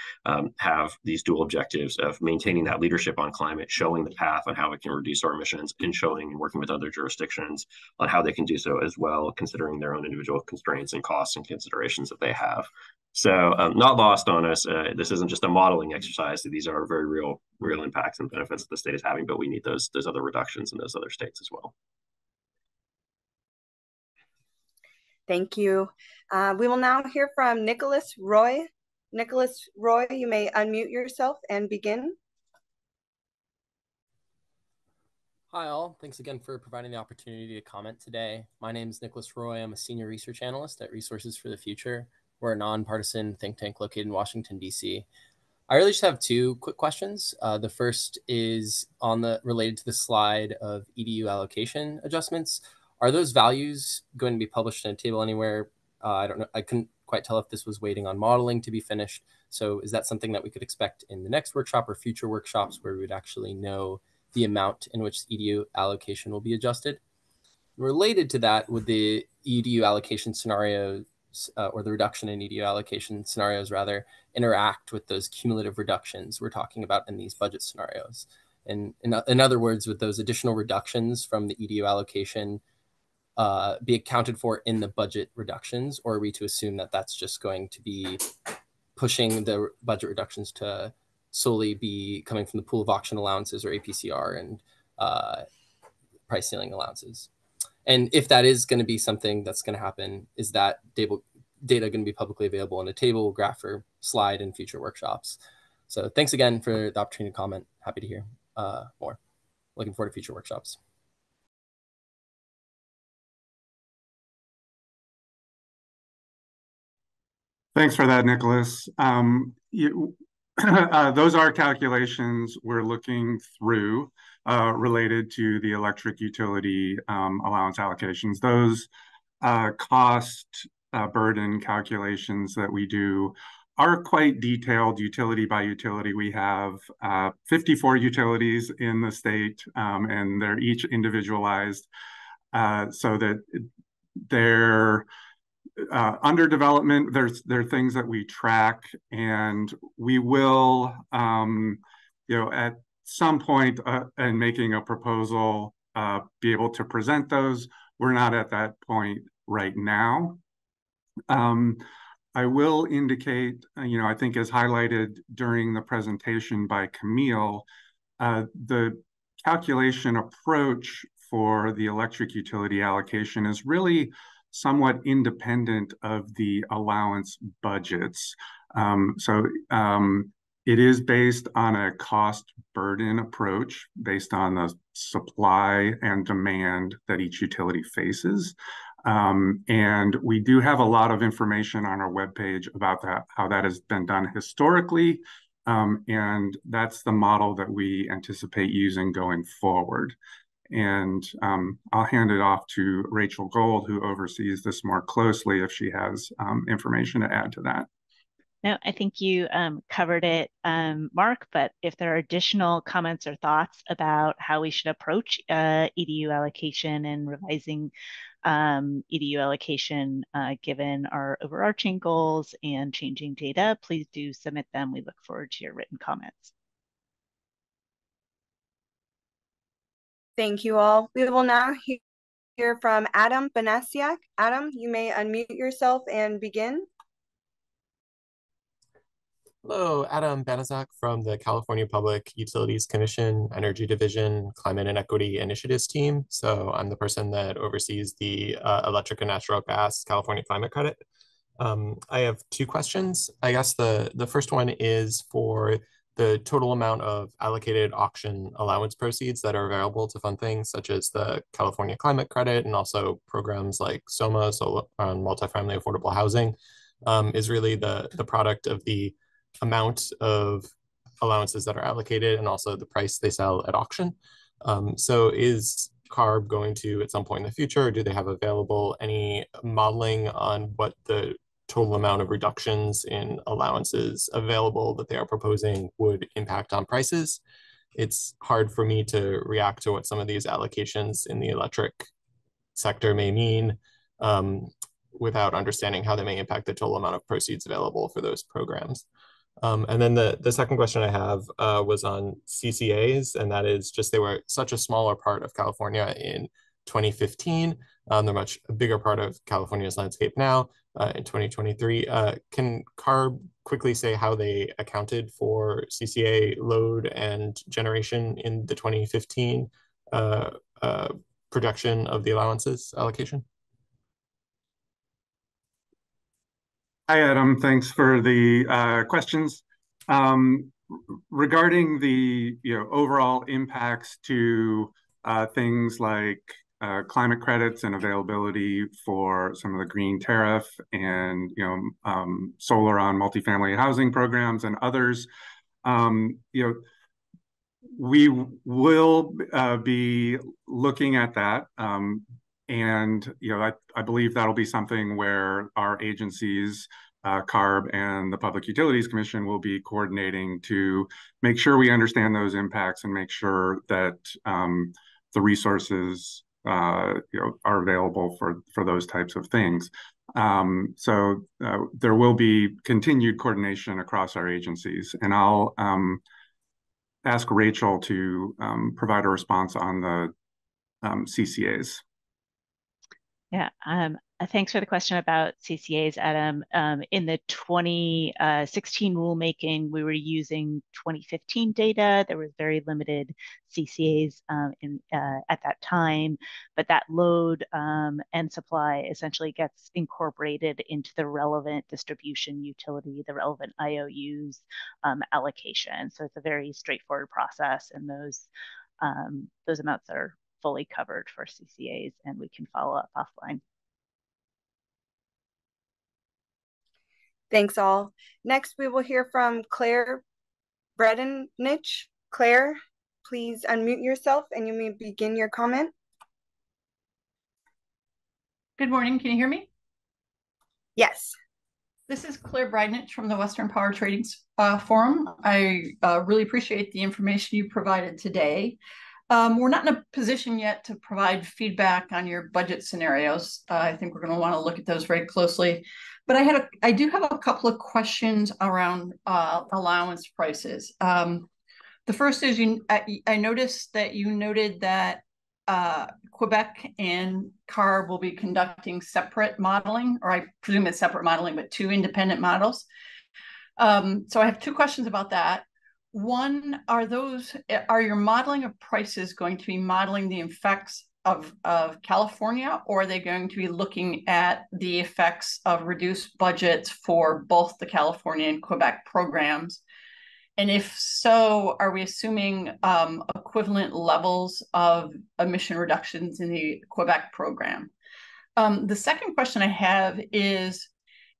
have these dual objectives of maintaining that leadership on climate, showing the path on how it can reduce our emissions, and showing and working with other jurisdictions on how they can do so as well, considering their own individual constraints and costs and considerations that they have. So not lost on us. This isn't just a modeling exercise. These are very real impacts and benefits that the state is having, but we need those other reductions in those other states as well. Thank you. We will now hear from Nicholas Roy. Nicholas Roy, you may unmute yourself and begin. Hi all, thanks again for providing the opportunity to comment today. My name is Nicholas Roy. I'm a senior research analyst at Resources for the Future. We're a nonpartisan think tank located in Washington, D.C. I really just have two quick questions. The first is related to the slide of EDU allocation adjustments. Are those values going to be published in a table anywhere? I don't know. I couldn't quite tell if this was waiting on modeling to be finished. So is that something that we could expect in the next workshop or future workshops where we would actually know the amount in which EDU allocation will be adjusted? Related to that, would the EDU allocation scenarios or the reduction in EDU allocation scenarios rather interact with those cumulative reductions we're talking about in these budget scenarios? And in other words, would those additional reductions from the EDU allocation be accounted for in the budget reductions, or are we to assume that that's just going to be pushing the budget reductions to solely be coming from the pool of auction allowances or APCR and price ceiling allowances? And if that is going to be something that's going to happen, is that data going to be publicly available in a table, graph, or slide in future workshops? So thanks again for the opportunity to comment. Happy to hear more. Looking forward to future workshops. Thanks for that, Nicholas. Those are calculations we're looking through related to the electric utility allowance allocations. Those cost burden calculations that we do are quite detailed utility by utility. We have 54 utilities in the state, and they're each individualized so that they're under development. There are things that we track, and we will, at some point in making a proposal, be able to present those. We're not at that point right now. I will indicate, I think as highlighted during the presentation by Camille, the calculation approach for the electric utility allocation is really somewhat independent of the allowance budgets. It is based on a cost burden approach based on the supply and demand that each utility faces. And we do have a lot of information on our webpage about that, how that has been done historically. And that's the model that we anticipate using going forward. And I'll hand it off to Rachel Gold, who oversees this more closely, if she has information to add to that. No, I think you covered it, Mark, but if there are additional comments or thoughts about how we should approach EDU allocation and revising EDU allocation given our overarching goals and changing data, please do submit them. We look forward to your written comments. Thank you all. We will now hear from Adam Banasiak. Adam, you may unmute yourself and begin. Hello, Adam Banaszak from the California Public Utilities Commission Energy Division Climate and Equity Initiatives team. So I'm the person that oversees the electric and natural gas California Climate Credit. I have two questions. I guess the first one is for the total amount of allocated auction allowance proceeds that are available to fund things such as the California Climate Credit and also programs like SOMA, so multifamily affordable housing, is really the product of the amount of allowances that are allocated and also the price they sell at auction. So is CARB going to, at some point in the future, do they have available any modeling on what the total amount of reductions in allowances available that they are proposing would impact on prices? It's hard for me to react to what some of these allocations in the electric sector may mean without understanding how they may impact the total amount of proceeds available for those programs. And then the second question I have was on CCAs, and that is just they were such a smaller part of California in 2015. They're much a bigger part of California's landscape now in 2023. Can CARB quickly say how they accounted for CCA load and generation in the 2015 projection of the allowances allocation? Hi, Adam. Thanks for the questions. Regarding the overall impacts to things like climate credits and availability for some of the green tariff and solar on multifamily housing programs and others, we will be looking at that. And I believe that'll be something where our agencies, CARB and the Public Utilities Commission, will be coordinating to make sure we understand those impacts and make sure that the resources are available for those types of things. So there will be continued coordination across our agencies, and I'll ask Rachel to provide a response on the CCAs. Yeah, thanks for the question about CCAs, Adam. In the 2016 rulemaking, we were using 2015 data. There was very limited CCAs at that time, but that load and supply essentially gets incorporated into the relevant distribution utility, the relevant IOUs allocation. So it's a very straightforward process, and those amounts are fully covered for CCAs, and we can follow up offline. Thanks all. Next, we will hear from Claire Bredenich. Claire, please unmute yourself and you may begin your comment. Good morning. Can you hear me? Yes. This is Claire Bredenich from the Western Power Trading Forum. I really appreciate the information you provided today. We're not in a position yet to provide feedback on your budget scenarios. I think we're going to want to look at those very closely. But I do have a couple of questions around allowance prices. The first is I noticed that you noted that Quebec and CARB will be conducting separate modeling, or I presume it's separate modeling, but two independent models. So I have two questions about that. One, are your modeling of prices going to be modeling the effects of California, or are they going to be looking at the effects of reduced budgets for both the California and Quebec programs? And if so, are we assuming equivalent levels of emission reductions in the Quebec program? The second question I have is,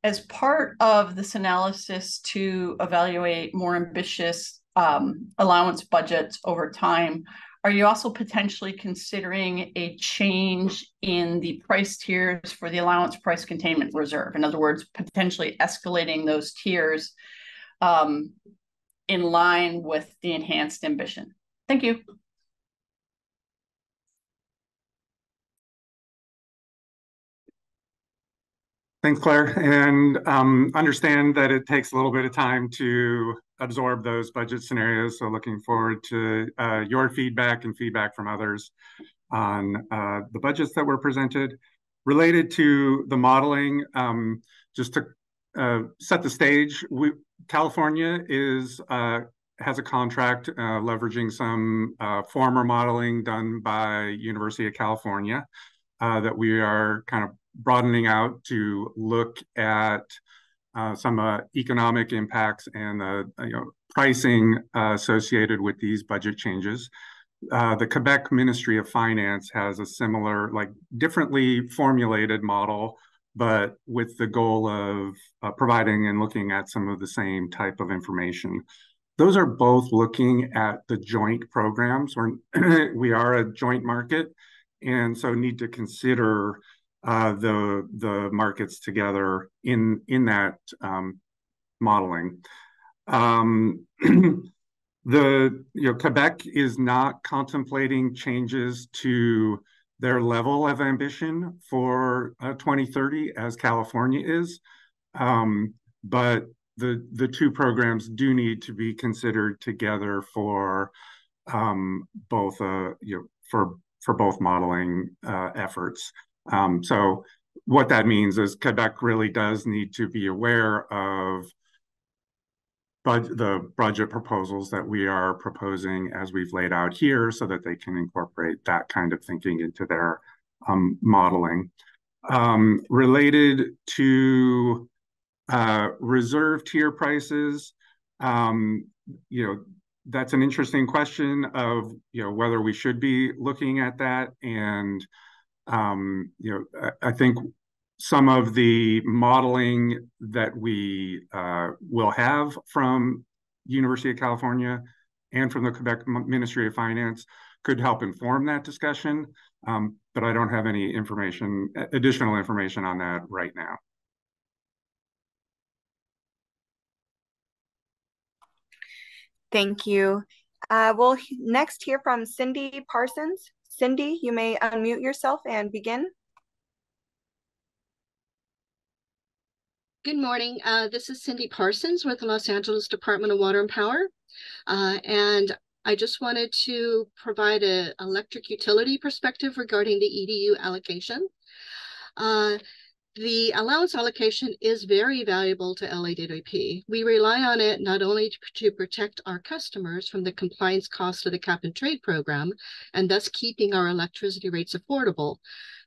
as part of this analysis to evaluate more ambitious allowance budgets over time, are you also potentially considering a change in the price tiers for the allowance price containment reserve? In other words, potentially escalating those tiers in line with the enhanced ambition? Thank you. Thanks, Claire, and understand that it takes a little bit of time to absorb those budget scenarios. So looking forward to your feedback and feedback from others on the budgets that were presented. Related to the modeling, just to set the stage, California has a contract leveraging some former modeling done by University of California that we are kind of broadening out to look at some economic impacts and pricing associated with these budget changes. The Quebec Ministry of Finance has a similar, differently formulated model, but with the goal of providing and looking at some of the same type of information. Those are both looking at the joint programs. We are a joint market, and so need to consider the markets together in that modeling. Quebec is not contemplating changes to their level of ambition for 2030 as California is, but the two programs do need to be considered together for both for both modeling efforts. So what that means is Quebec really does need to be aware of the budget proposals that we are proposing as we've laid out here so that they can incorporate that kind of thinking into their modeling. Related to reserve tier prices, that's an interesting question of whether we should be looking at that. And I think some of the modeling that we will have from University of California and from the Quebec Ministry of Finance could help inform that discussion. But I don't have any additional information on that right now. Thank you. We'll next hear from Cindy Parsons. Cindy, you may unmute yourself and begin. Good morning. This is Cindy Parsons with the Los Angeles Department of Water and Power. And I just wanted to provide an electric utility perspective regarding the EDU allocation. The allowance allocation is very valuable to LADWP. We rely on it not only to protect our customers from the compliance cost of the cap and trade program, and thus keeping our electricity rates affordable,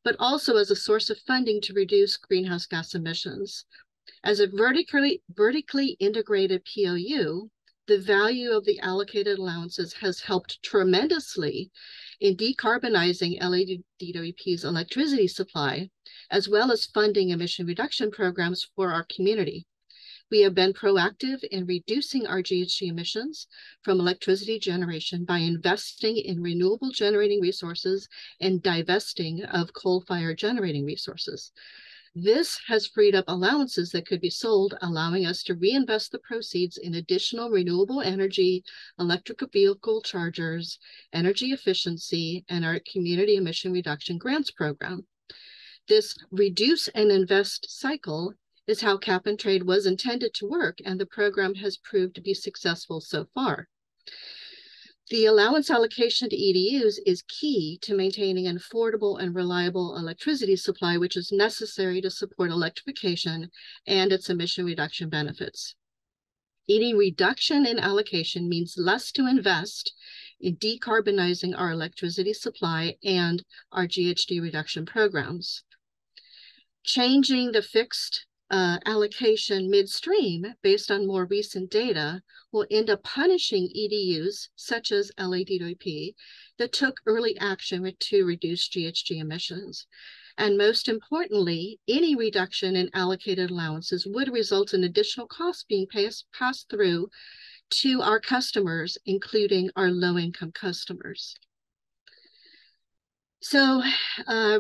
but also as a source of funding to reduce greenhouse gas emissions. As a vertically integrated POU, the value of the allocated allowances has helped tremendously in decarbonizing LADWP's electricity supply, as well as funding emission reduction programs for our community. We have been proactive in reducing our GHG emissions from electricity generation by investing in renewable generating resources and divesting of coal-fired generating resources. This has freed up allowances that could be sold, allowing us to reinvest the proceeds in additional renewable energy, electric vehicle chargers, energy efficiency, and our community emission reduction grants program. This reduce and invest cycle is how cap and trade was intended to work, and the program has proved to be successful so far. The allowance allocation to EDUs is key to maintaining an affordable and reliable electricity supply, which is necessary to support electrification and its emission reduction benefits. Any reduction in allocation means less to invest in decarbonizing our electricity supply and our GHG reduction programs. Changing the fixed allocation midstream based on more recent data will end up punishing EDUs such as LADWP that took early action to reduce GHG emissions. And most importantly, any reduction in allocated allowances would result in additional costs being passed through to our customers, including our low-income customers. So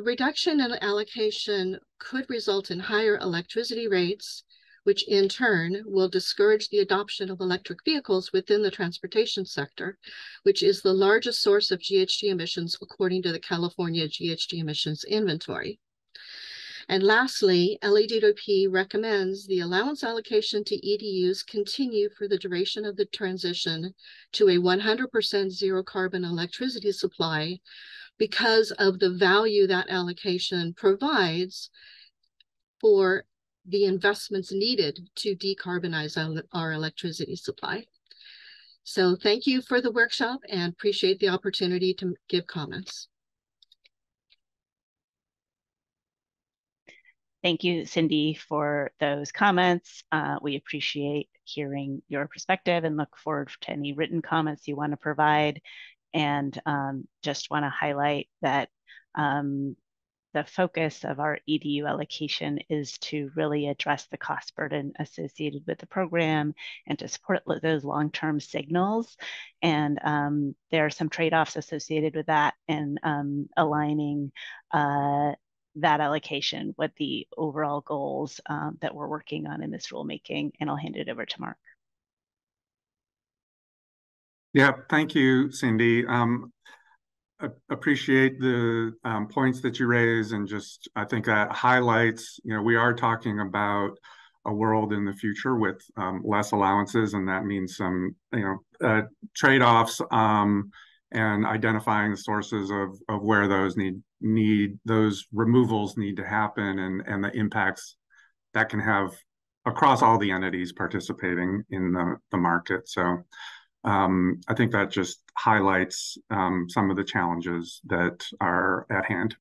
reduction in allocation could result in higher electricity rates, which in turn will discourage the adoption of electric vehicles within the transportation sector, which is the largest source of GHG emissions according to the California GHG emissions inventory. And lastly, LADWP recommends the allowance allocation to EDUs continue for the duration of the transition to a 100% zero carbon electricity supply, because of the value that allocation provides for the investments needed to decarbonize our electricity supply. So thank you for the workshop and appreciate the opportunity to give comments. Thank you, Cindy, for those comments. We appreciate hearing your perspective and look forward to any written comments you want to provide. And just want to highlight that the focus of our EDU allocation is to really address the cost burden associated with the program and to support those long-term signals. And there are some trade-offs associated with that, and aligning that allocation with the overall goals that we're working on in this rulemaking. And I'll hand it over to Mark. Yeah, thank you, Cindy. I appreciate the points that you raise, and just I think that highlights, we are talking about a world in the future with less allowances, and that means some, trade-offs and identifying the sources of where those those removals need to happen, and the impacts that can have across all the entities participating in the market. So I think that just highlights some of the challenges that are at hand.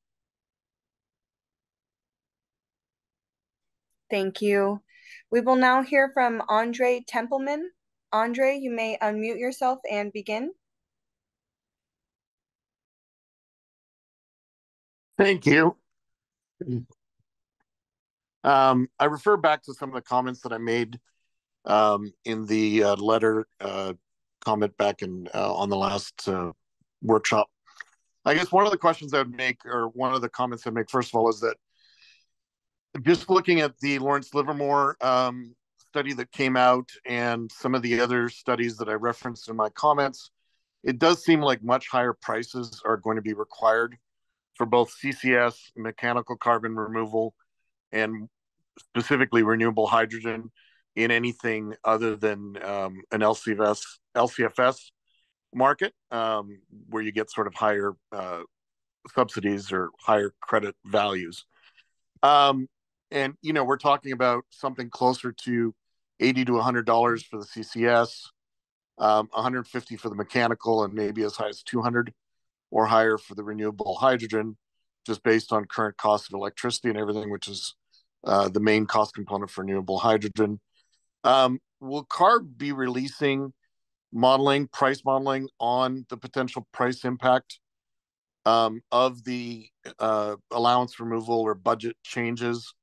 Thank you. We will now hear from Andre Templeman. Andre, you may unmute yourself and begin. Thank you. I refer back to some of the comments that I made in the letter comment back in on the last workshop. I guess one of the questions I would make, or one of the comments I'd make, first of all, is that just looking at the Lawrence Livermore study that came out and some of the other studies that I referenced in my comments, it does seem like much higher prices are going to be required for both CCS, mechanical carbon removal, and specifically renewable hydrogen in anything other than an LCFS market, where you get sort of higher subsidies or higher credit values. And, you know, we're talking about something closer to $80 to $100 for the CCS, $150 for the mechanical, and maybe as high as $200 or higher for the renewable hydrogen, just based on current cost of electricity and everything, which is the main cost component for renewable hydrogen. Will CARB be releasing price modeling on the potential price impact of the allowance removal or budget changes,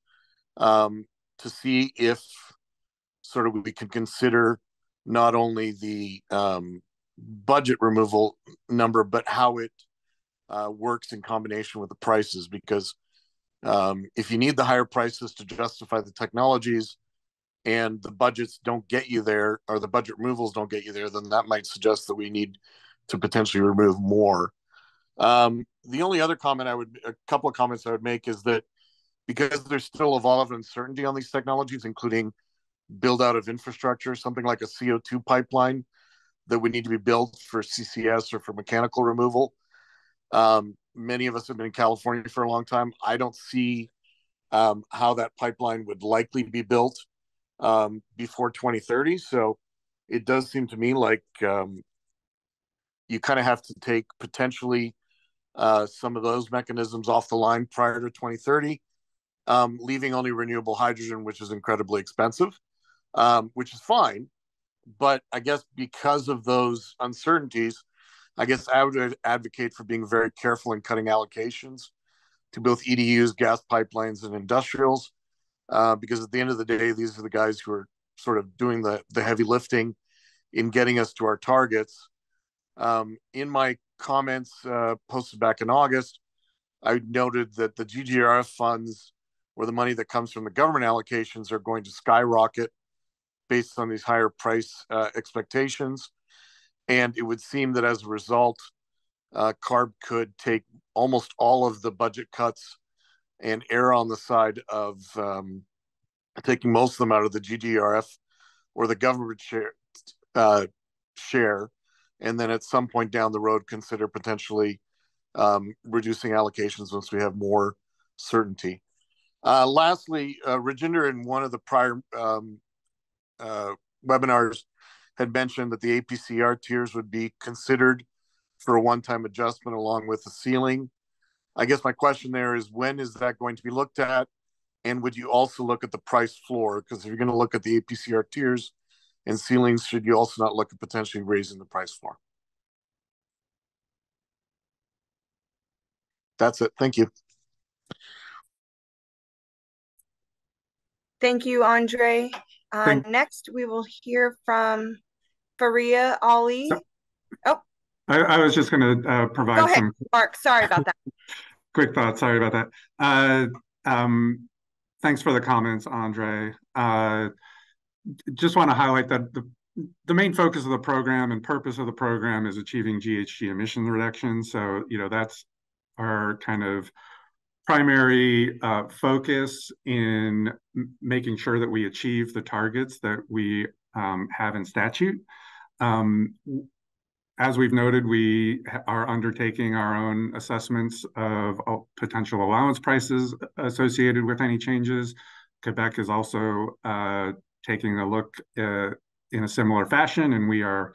to see if sort of we can consider not only the budget removal number, but how it works in combination with the prices? Because if you need the higher prices to justify the technologies and the budgets don't get you there, or the budget removals don't get you there, then that might suggest that we need to potentially remove more. The only other comment a couple of comments I would make is that because there's still a lot of uncertainty on these technologies, including build out of infrastructure, something like a CO2 pipeline that would need to be built for CCS or for mechanical removal. Many of us have been in California for a long time. I don't see how that pipeline would likely be built before 2030. So it does seem to me like you kind of have to take potentially some of those mechanisms off the line prior to 2030, leaving only renewable hydrogen, which is incredibly expensive, which is fine. But I guess because of those uncertainties, I guess I would advocate for being very careful in cutting allocations to both EDUs, gas pipelines, and industrials, because at the end of the day, these are the guys who are sort of doing the heavy lifting in getting us to our targets. In my comments posted back in August, I noted that the GGRF funds, or the money that comes from the government allocations, are going to skyrocket based on these higher price expectations. And it would seem that as a result, CARB could take almost all of the budget cuts and err on the side of taking most of them out of the GGRF or the government share, and then at some point down the road consider potentially reducing allocations once we have more certainty. Lastly, Rajinder, in one of the prior webinars, had mentioned that the APCR tiers would be considered for a one-time adjustment along with the ceiling. I guess my question there is, when is that going to be looked at? And would you also look at the price floor? Because if you're going to look at the APCR tiers and ceilings, should you also not look at potentially raising the price floor? That's it. Thank you. Thank you, Andre. Next, we will hear from Faria Ali. Oh, I was just going to provide go ahead, some Mark. Sorry about that. quick thoughts. Sorry about that. Thanks for the comments, Andre. Just want to highlight that the main focus of the program and purpose of the program is achieving GHG emission reductions. So, you know, that's our kind of primary focus in making sure that we achieve the targets that we have in statute. as we've noted, we are undertaking our own assessments of potential allowance prices associated with any changes. Quebec is also taking a look in a similar fashion, and we are,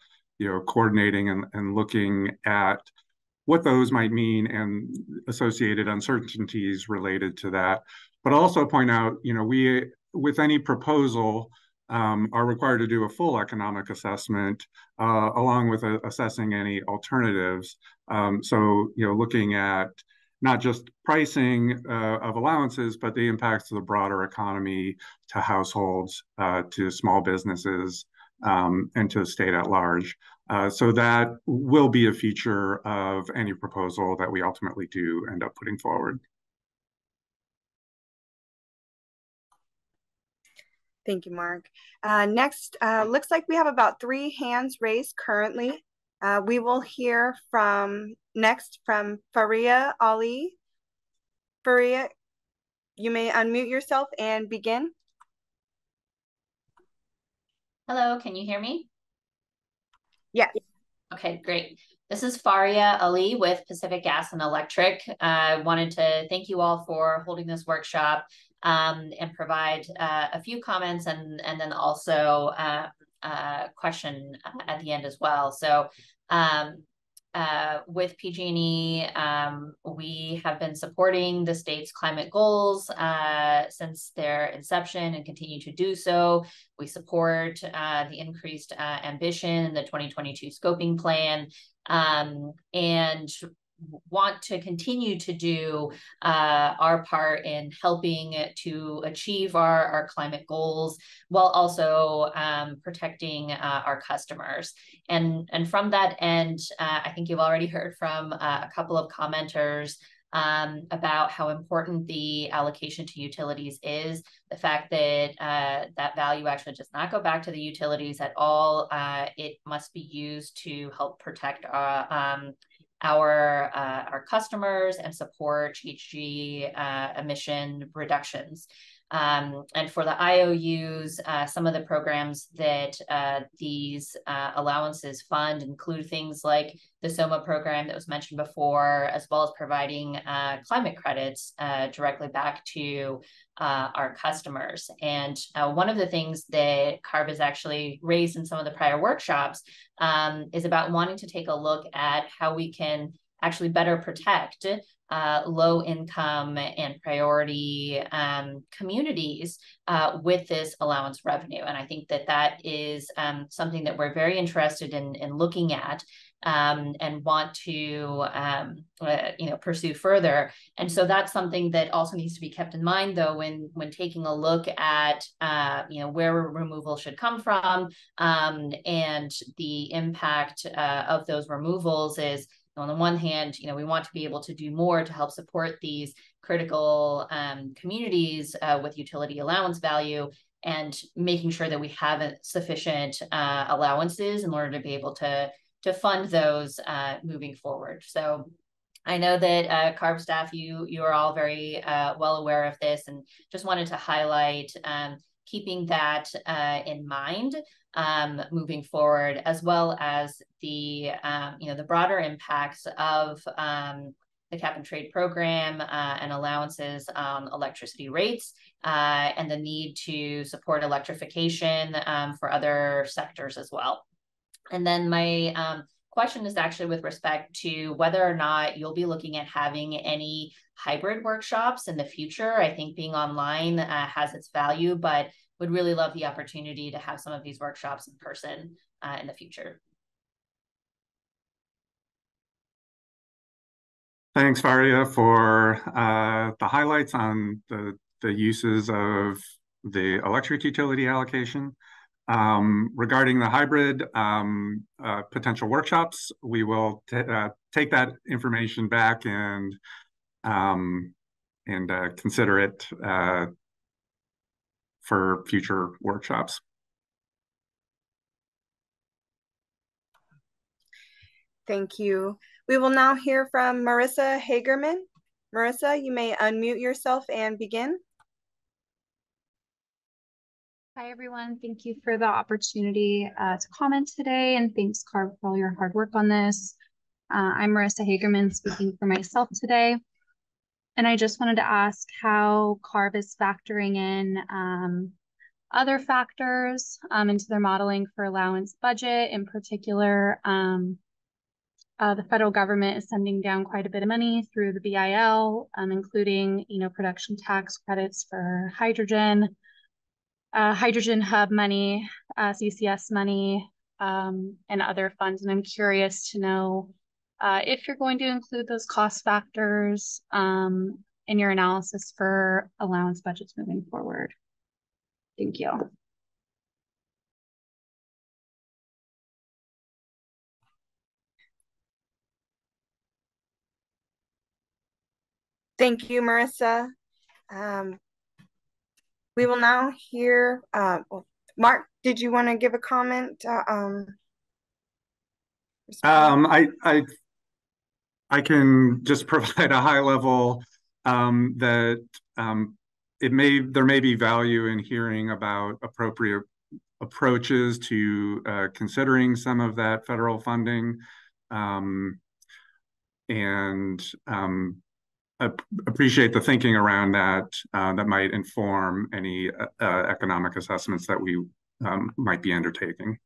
coordinating and looking at what those might mean and associated uncertainties related to that. But I'll also point out, we, with any proposal, are required to do a full economic assessment along with assessing any alternatives. So, looking at not just pricing of allowances, but the impacts of the broader economy to households, to small businesses, and to the state at large. So that will be a feature of any proposal that we ultimately do end up putting forward. Thank you, Mark. Next, looks like we have about 3 hands raised currently. We will hear next from Faria Ali. Faria, you may unmute yourself and begin. Hello, can you hear me? Yes. Okay, great. This is Faria Ali with Pacific Gas and Electric. I wanted to thank you all for holding this workshop and provide a few comments and then also a question at the end as well. So with PG&E, we have been supporting the state's climate goals since their inception and continue to do so. We support the increased ambition in the 2022 scoping plan and want to continue to do our part in helping to achieve our climate goals while also protecting our customers. And from that end, I think you've already heard from a couple of commenters about how important the allocation to utilities is, the fact that that value actually does not go back to the utilities at all. It must be used to help protect our customers and support GHG emission reductions. And for the IOUs, some of the programs that these allowances fund include things like the SOMA program that was mentioned before, as well as providing climate credits directly back to our customers. And one of the things that CARB has actually raised in some of the prior workshops is about wanting to take a look at how we can actually better protect low income and priority communities with this allowance revenue. And I think that that is something that we're very interested in looking at and want to pursue further. And so that's something that also needs to be kept in mind, though, when taking a look at where removal should come from and the impact of those removals is, on the one hand, we want to be able to do more to help support these critical communities with utility allowance value and making sure that we have sufficient allowances in order to be able to fund those moving forward. So I know that CARB staff, you are all very well aware of this, and just wanted to highlight keeping that in mind moving forward, as well as the the broader impacts of the cap and trade program and allowances on electricity rates and the need to support electrification for other sectors as well. And then my question is actually with respect to whether or not you'll be looking at having any hybrid workshops in the future. I think being online has its value, but would really love the opportunity to have some of these workshops in person in the future. Thanks, Faria, for the highlights on the uses of the electric utility allocation. Regarding the hybrid potential workshops, we will take that information back and consider it for future workshops. Thank you. We will now hear from Marissa Hagerman. Marissa, you may unmute yourself and begin. Hi, everyone. Thank you for the opportunity to comment today, and thanks, CARB, for all your hard work on this. I'm Marissa Hagerman speaking for myself today, and I just wanted to ask how CARB is factoring in other factors into their modeling for allowance budget. In particular, the federal government is sending down quite a bit of money through the BIL, including, production tax credits for hydrogen hub money, CCS money, and other funds. And I'm curious to know if you're going to include those cost factors in your analysis for allowance budgets moving forward. Thank you. Thank you, Marissa. We will now hear, Mark, did you want to give a comment? I can just provide a high level that there may be value in hearing about appropriate approaches to considering some of that federal funding, and appreciate the thinking around that that might inform any economic assessments that we might be undertaking.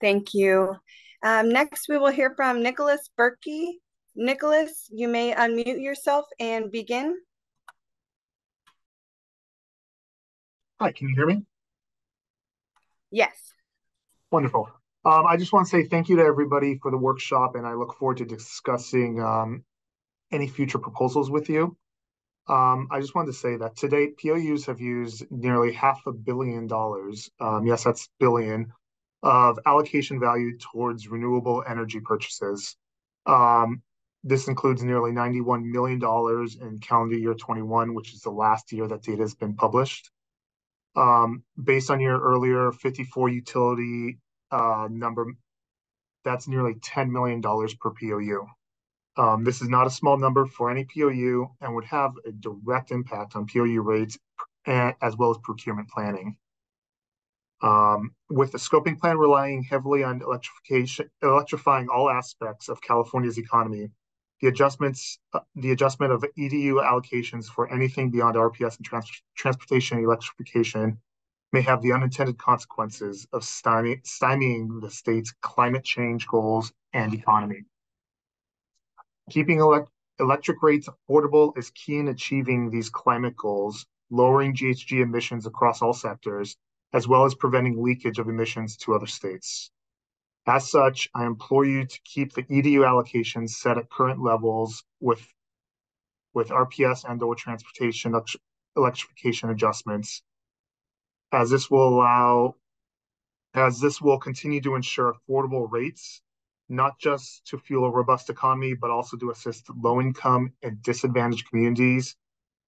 Thank you. Next, we will hear from Nicholas Berkey. Nicholas, you may unmute yourself and begin. Hi, can you hear me? Yes. Wonderful. I just want to say thank you to everybody for the workshop, and I look forward to discussing any future proposals with you. I just wanted to say that to date, POUs have used nearly $500 million, yes, that's billion, of allocation value towards renewable energy purchases. This includes nearly $91 million in calendar year 21, which is the last year that data has been published. Based on your earlier 54 utility number, that's nearly $10 million per POU. This is not a small number for any POU and would have a direct impact on POU rates as well as procurement planning. With the scoping plan relying heavily on electrifying all aspects of California's economy, the adjustment of EDU allocations for anything beyond RPS and transportation electrification may have the unintended consequences of stymieing the state's climate change goals and economy. Keeping electric rates affordable is key in achieving these climate goals, lowering GHG emissions across all sectors, as well as preventing leakage of emissions to other states. As such, I implore you to keep the EDU allocations set at current levels with RPS and/or transportation electrification adjustments, as this will continue to ensure affordable rates, not just to fuel a robust economy, but also to assist low-income and disadvantaged communities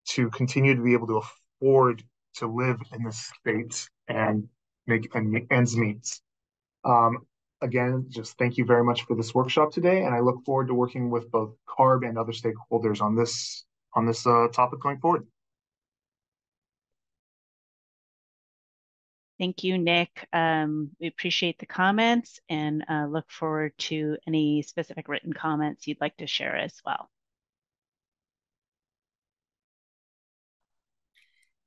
to continue to be able to afford to live in the state and make ends meet. Again, just thank you very much for this workshop today, and I look forward to working with both CARB and other stakeholders on this topic going forward. Thank you, Nick. We appreciate the comments and look forward to any specific written comments you'd like to share as well.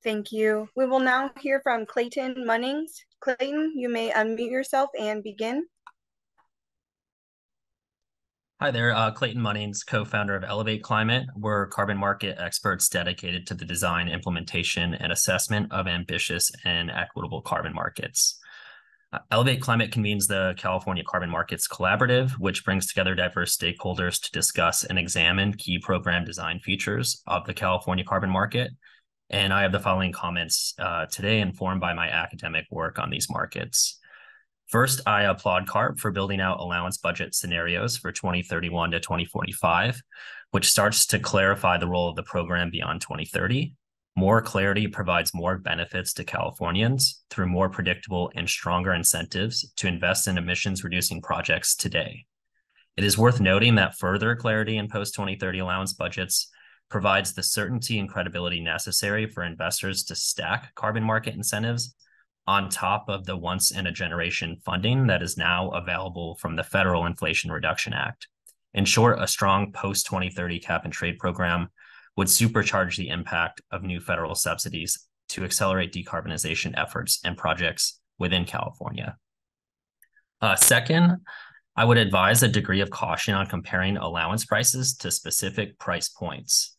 Thank you. We will now hear from Clayton Munnings. Clayton, you may unmute yourself and begin. Hi there, Clayton Munnings, co-founder of Elevate Climate. We're carbon market experts dedicated to the design, implementation, and assessment of ambitious and equitable carbon markets. Elevate Climate convenes the California Carbon Markets Collaborative, which brings together diverse stakeholders to discuss and examine key program design features of the California carbon market. And I have the following comments today, informed by my academic work on these markets. First, I applaud CARB for building out allowance budget scenarios for 2031 to 2045, which starts to clarify the role of the program beyond 2030. More clarity provides more benefits to Californians through more predictable and stronger incentives to invest in emissions-reducing projects today. It is worth noting that further clarity in post-2030 allowance budgets provides the certainty and credibility necessary for investors to stack carbon market incentives on top of the once-in-a-generation funding that is now available from the Federal Inflation Reduction Act. In short, a strong post-2030 cap-and-trade program would supercharge the impact of new federal subsidies to accelerate decarbonization efforts and projects within California. Second, I would advise a degree of caution on comparing allowance prices to specific price points.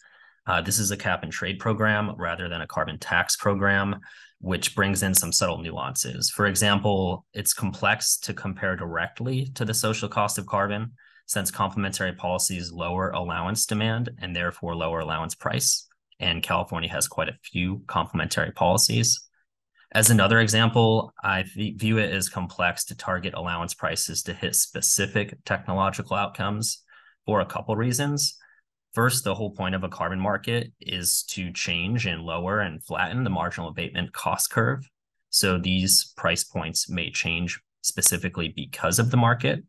This is a cap-and-trade program rather than a carbon tax program, which brings in some subtle nuances. For example, it's complex to compare directly to the social cost of carbon, since complementary policies lower allowance demand and therefore lower allowance price, and California has quite a few complementary policies. As another example, I view it as complex to target allowance prices to hit specific technological outcomes for a couple reasons. First, the whole point of a carbon market is to change and lower and flatten the marginal abatement cost curve. So these price points may change specifically because of the market.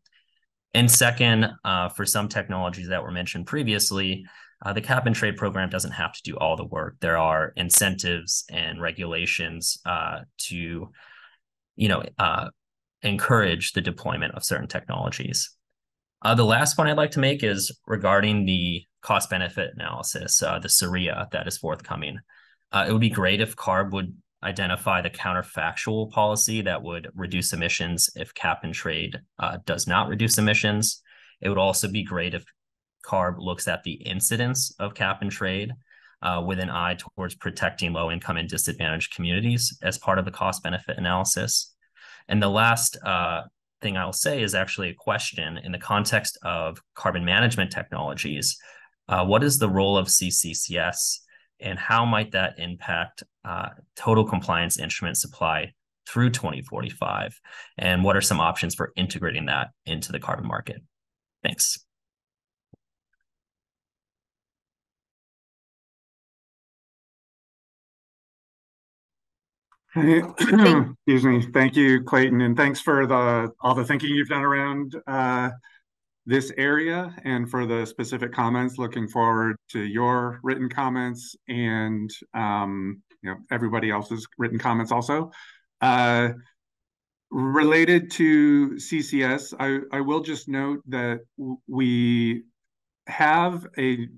And second, for some technologies that were mentioned previously, the cap-and-trade program doesn't have to do all the work. There are incentives and regulations to, encourage the deployment of certain technologies. The last point I'd like to make is regarding the cost-benefit analysis, the SRIA that is forthcoming. It would be great if CARB would identify the counterfactual policy that would reduce emissions if cap-and-trade does not reduce emissions. It would also be great if CARB looks at the incidence of cap-and-trade with an eye towards protecting low-income and disadvantaged communities as part of the cost-benefit analysis. And the last thing I'll say is actually a question in the context of carbon management technologies. What is the role of CCCS, and how might that impact total compliance instrument supply through 2045? And what are some options for integrating that into the carbon market? Thanks. Excuse me. Thank you, Clayton, and thanks for all the thinking you've done around this area and for the specific comments. Looking forward to your written comments and everybody else's written comments also. Related to CCS, I will just note that we have a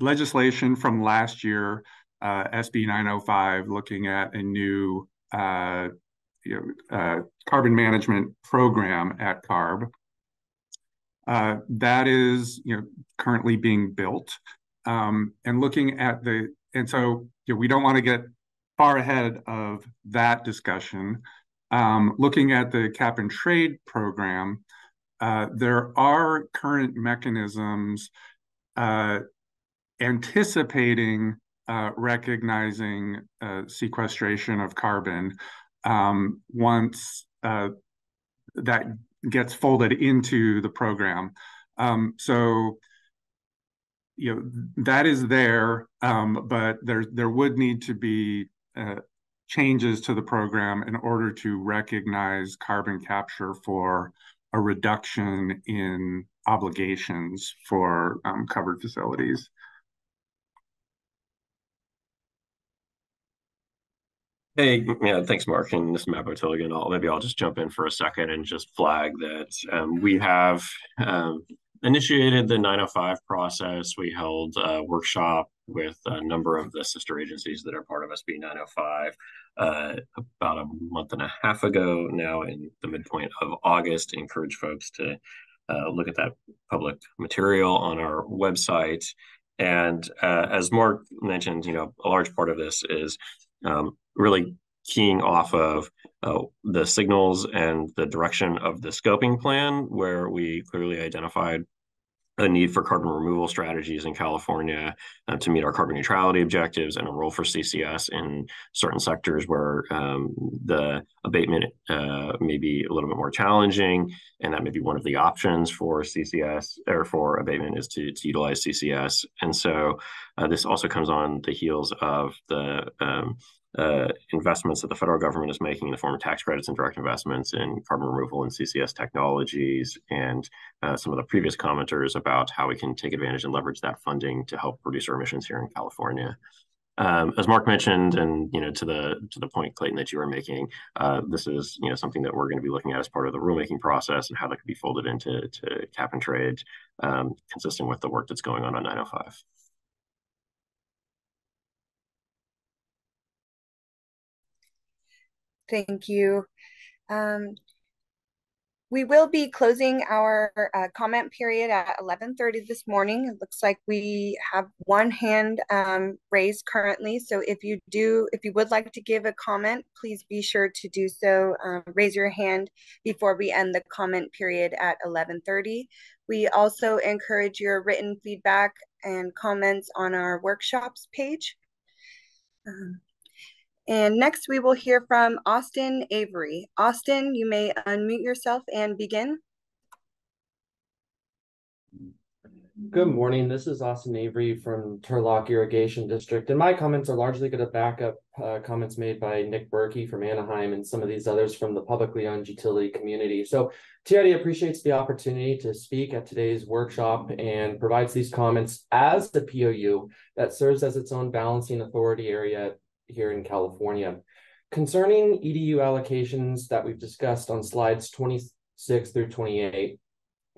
legislation from last year, SB 905, looking at a new carbon management program at CARB. That is currently being built, and looking at so we don't want to get far ahead of that discussion. Looking at the cap and trade program, there are current mechanisms anticipating recognizing sequestration of carbon once that gets folded into the program. So that is there, but there would need to be changes to the program in order to recognize carbon capture for a reduction in obligations for covered facilities. Hey, yeah, thanks, Mark. And this is Matt Botill again. Maybe I'll just jump in for a second and just flag that we have initiated the 905 process. We held a workshop with a number of the sister agencies that are part of SB 905 about a month and a half ago now, in the midpoint of August. Encourage folks to look at that public material on our website. And as Mark mentioned, a large part of this is really keying off of the signals and the direction of the scoping plan, where we clearly identified a need for carbon removal strategies in California to meet our carbon neutrality objectives, and a role for CCS in certain sectors where the abatement may be a little bit more challenging, and that may be one of the options for CCS or for abatement is to utilize CCS. And so this also comes on the heels of the investments that the federal government is making in the form of tax credits and direct investments in carbon removal and CCS technologies, and some of the previous commenters about how we can take advantage and leverage that funding to help reduce our emissions here in California. As Mark mentioned, and to the point, Clayton, that you were making, this is something that we're going to be looking at as part of the rulemaking process and how that could be folded into cap and trade, consistent with the work that's going on 905. Thank you. We will be closing our comment period at 11:30 this morning. It looks like we have one hand raised currently. So if you would like to give a comment, please be sure to do so. Raise your hand before we end the comment period at 11:30. We also encourage your written feedback and comments on our workshops page. And next we will hear from Austin Avery. Austin, you may unmute yourself and begin. Good morning. This is Austin Avery from Turlock Irrigation District, and my comments are largely going to back up comments made by Nick Berkey from Anaheim and some of these others from the publicly owned utility community. So TID appreciates the opportunity to speak at today's workshop and provides these comments as the POU that serves as its own balancing authority area here in California. Concerning EDU allocations that we've discussed on slides 26 through 28,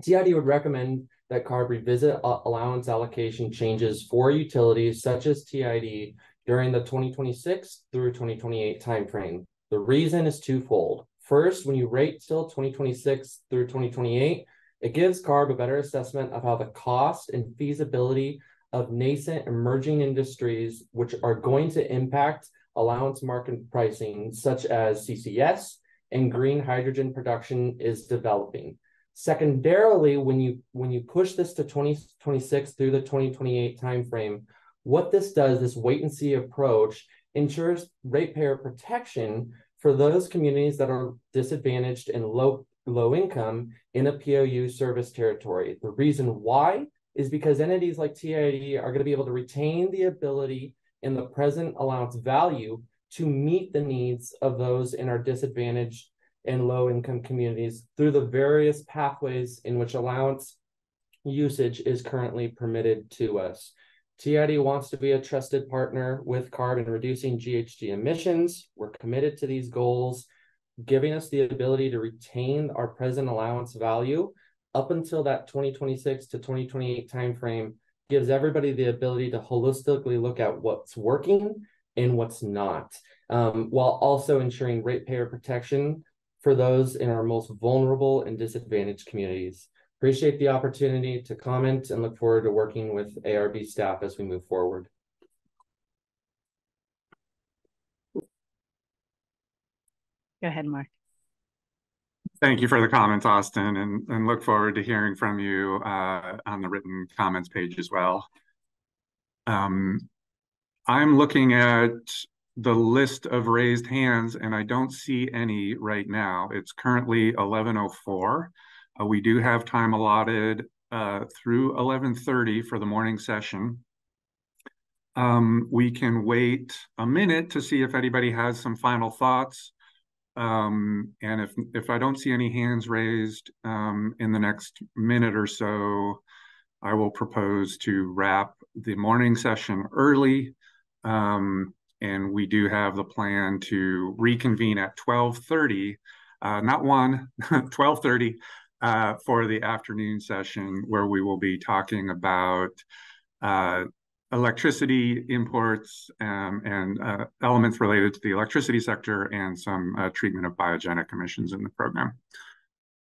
TID would recommend that CARB revisit allowance allocation changes for utilities such as TID during the 2026 through 2028 timeframe. The reason is twofold. First, when you rate till 2026 through 2028, it gives CARB a better assessment of how the cost and feasibility of nascent emerging industries, which are going to impact allowance market pricing, such as CCS and green hydrogen production, is developing. Secondarily, when you push this to 2026 through the 2028 timeframe, what this does, this wait and see approach, ensures ratepayer protection for those communities that are disadvantaged and low income in a POU service territory. The reason why is because entities like TID are going to be able to retain the ability in the present allowance value to meet the needs of those in our disadvantaged and low-income communities through the various pathways in which allowance usage is currently permitted to us. TID wants to be a trusted partner with CARB in reducing GHG emissions. We're committed to these goals, giving us the ability to retain our present allowance value up until that 2026 to 2028 timeframe gives everybody the ability to holistically look at what's working and what's not, while also ensuring ratepayer protection for those in our most vulnerable and disadvantaged communities. Appreciate the opportunity to comment and look forward to working with ARB staff as we move forward. Go ahead, Mark. Thank you for the comments, Austin, and look forward to hearing from you on the written comments page as well. I'm looking at the list of raised hands, and I don't see any right now. It's currently 11:04. We do have time allotted through 11:30 for the morning session. We can wait a minute to see if anybody has some final thoughts. And if I don't see any hands raised in the next minute or so, I will propose to wrap the morning session early. And we do have the plan to reconvene at 12:30, not 1, 12:30 for the afternoon session, where we will be talking about electricity imports and elements related to the electricity sector and some treatment of biogenic emissions in the program.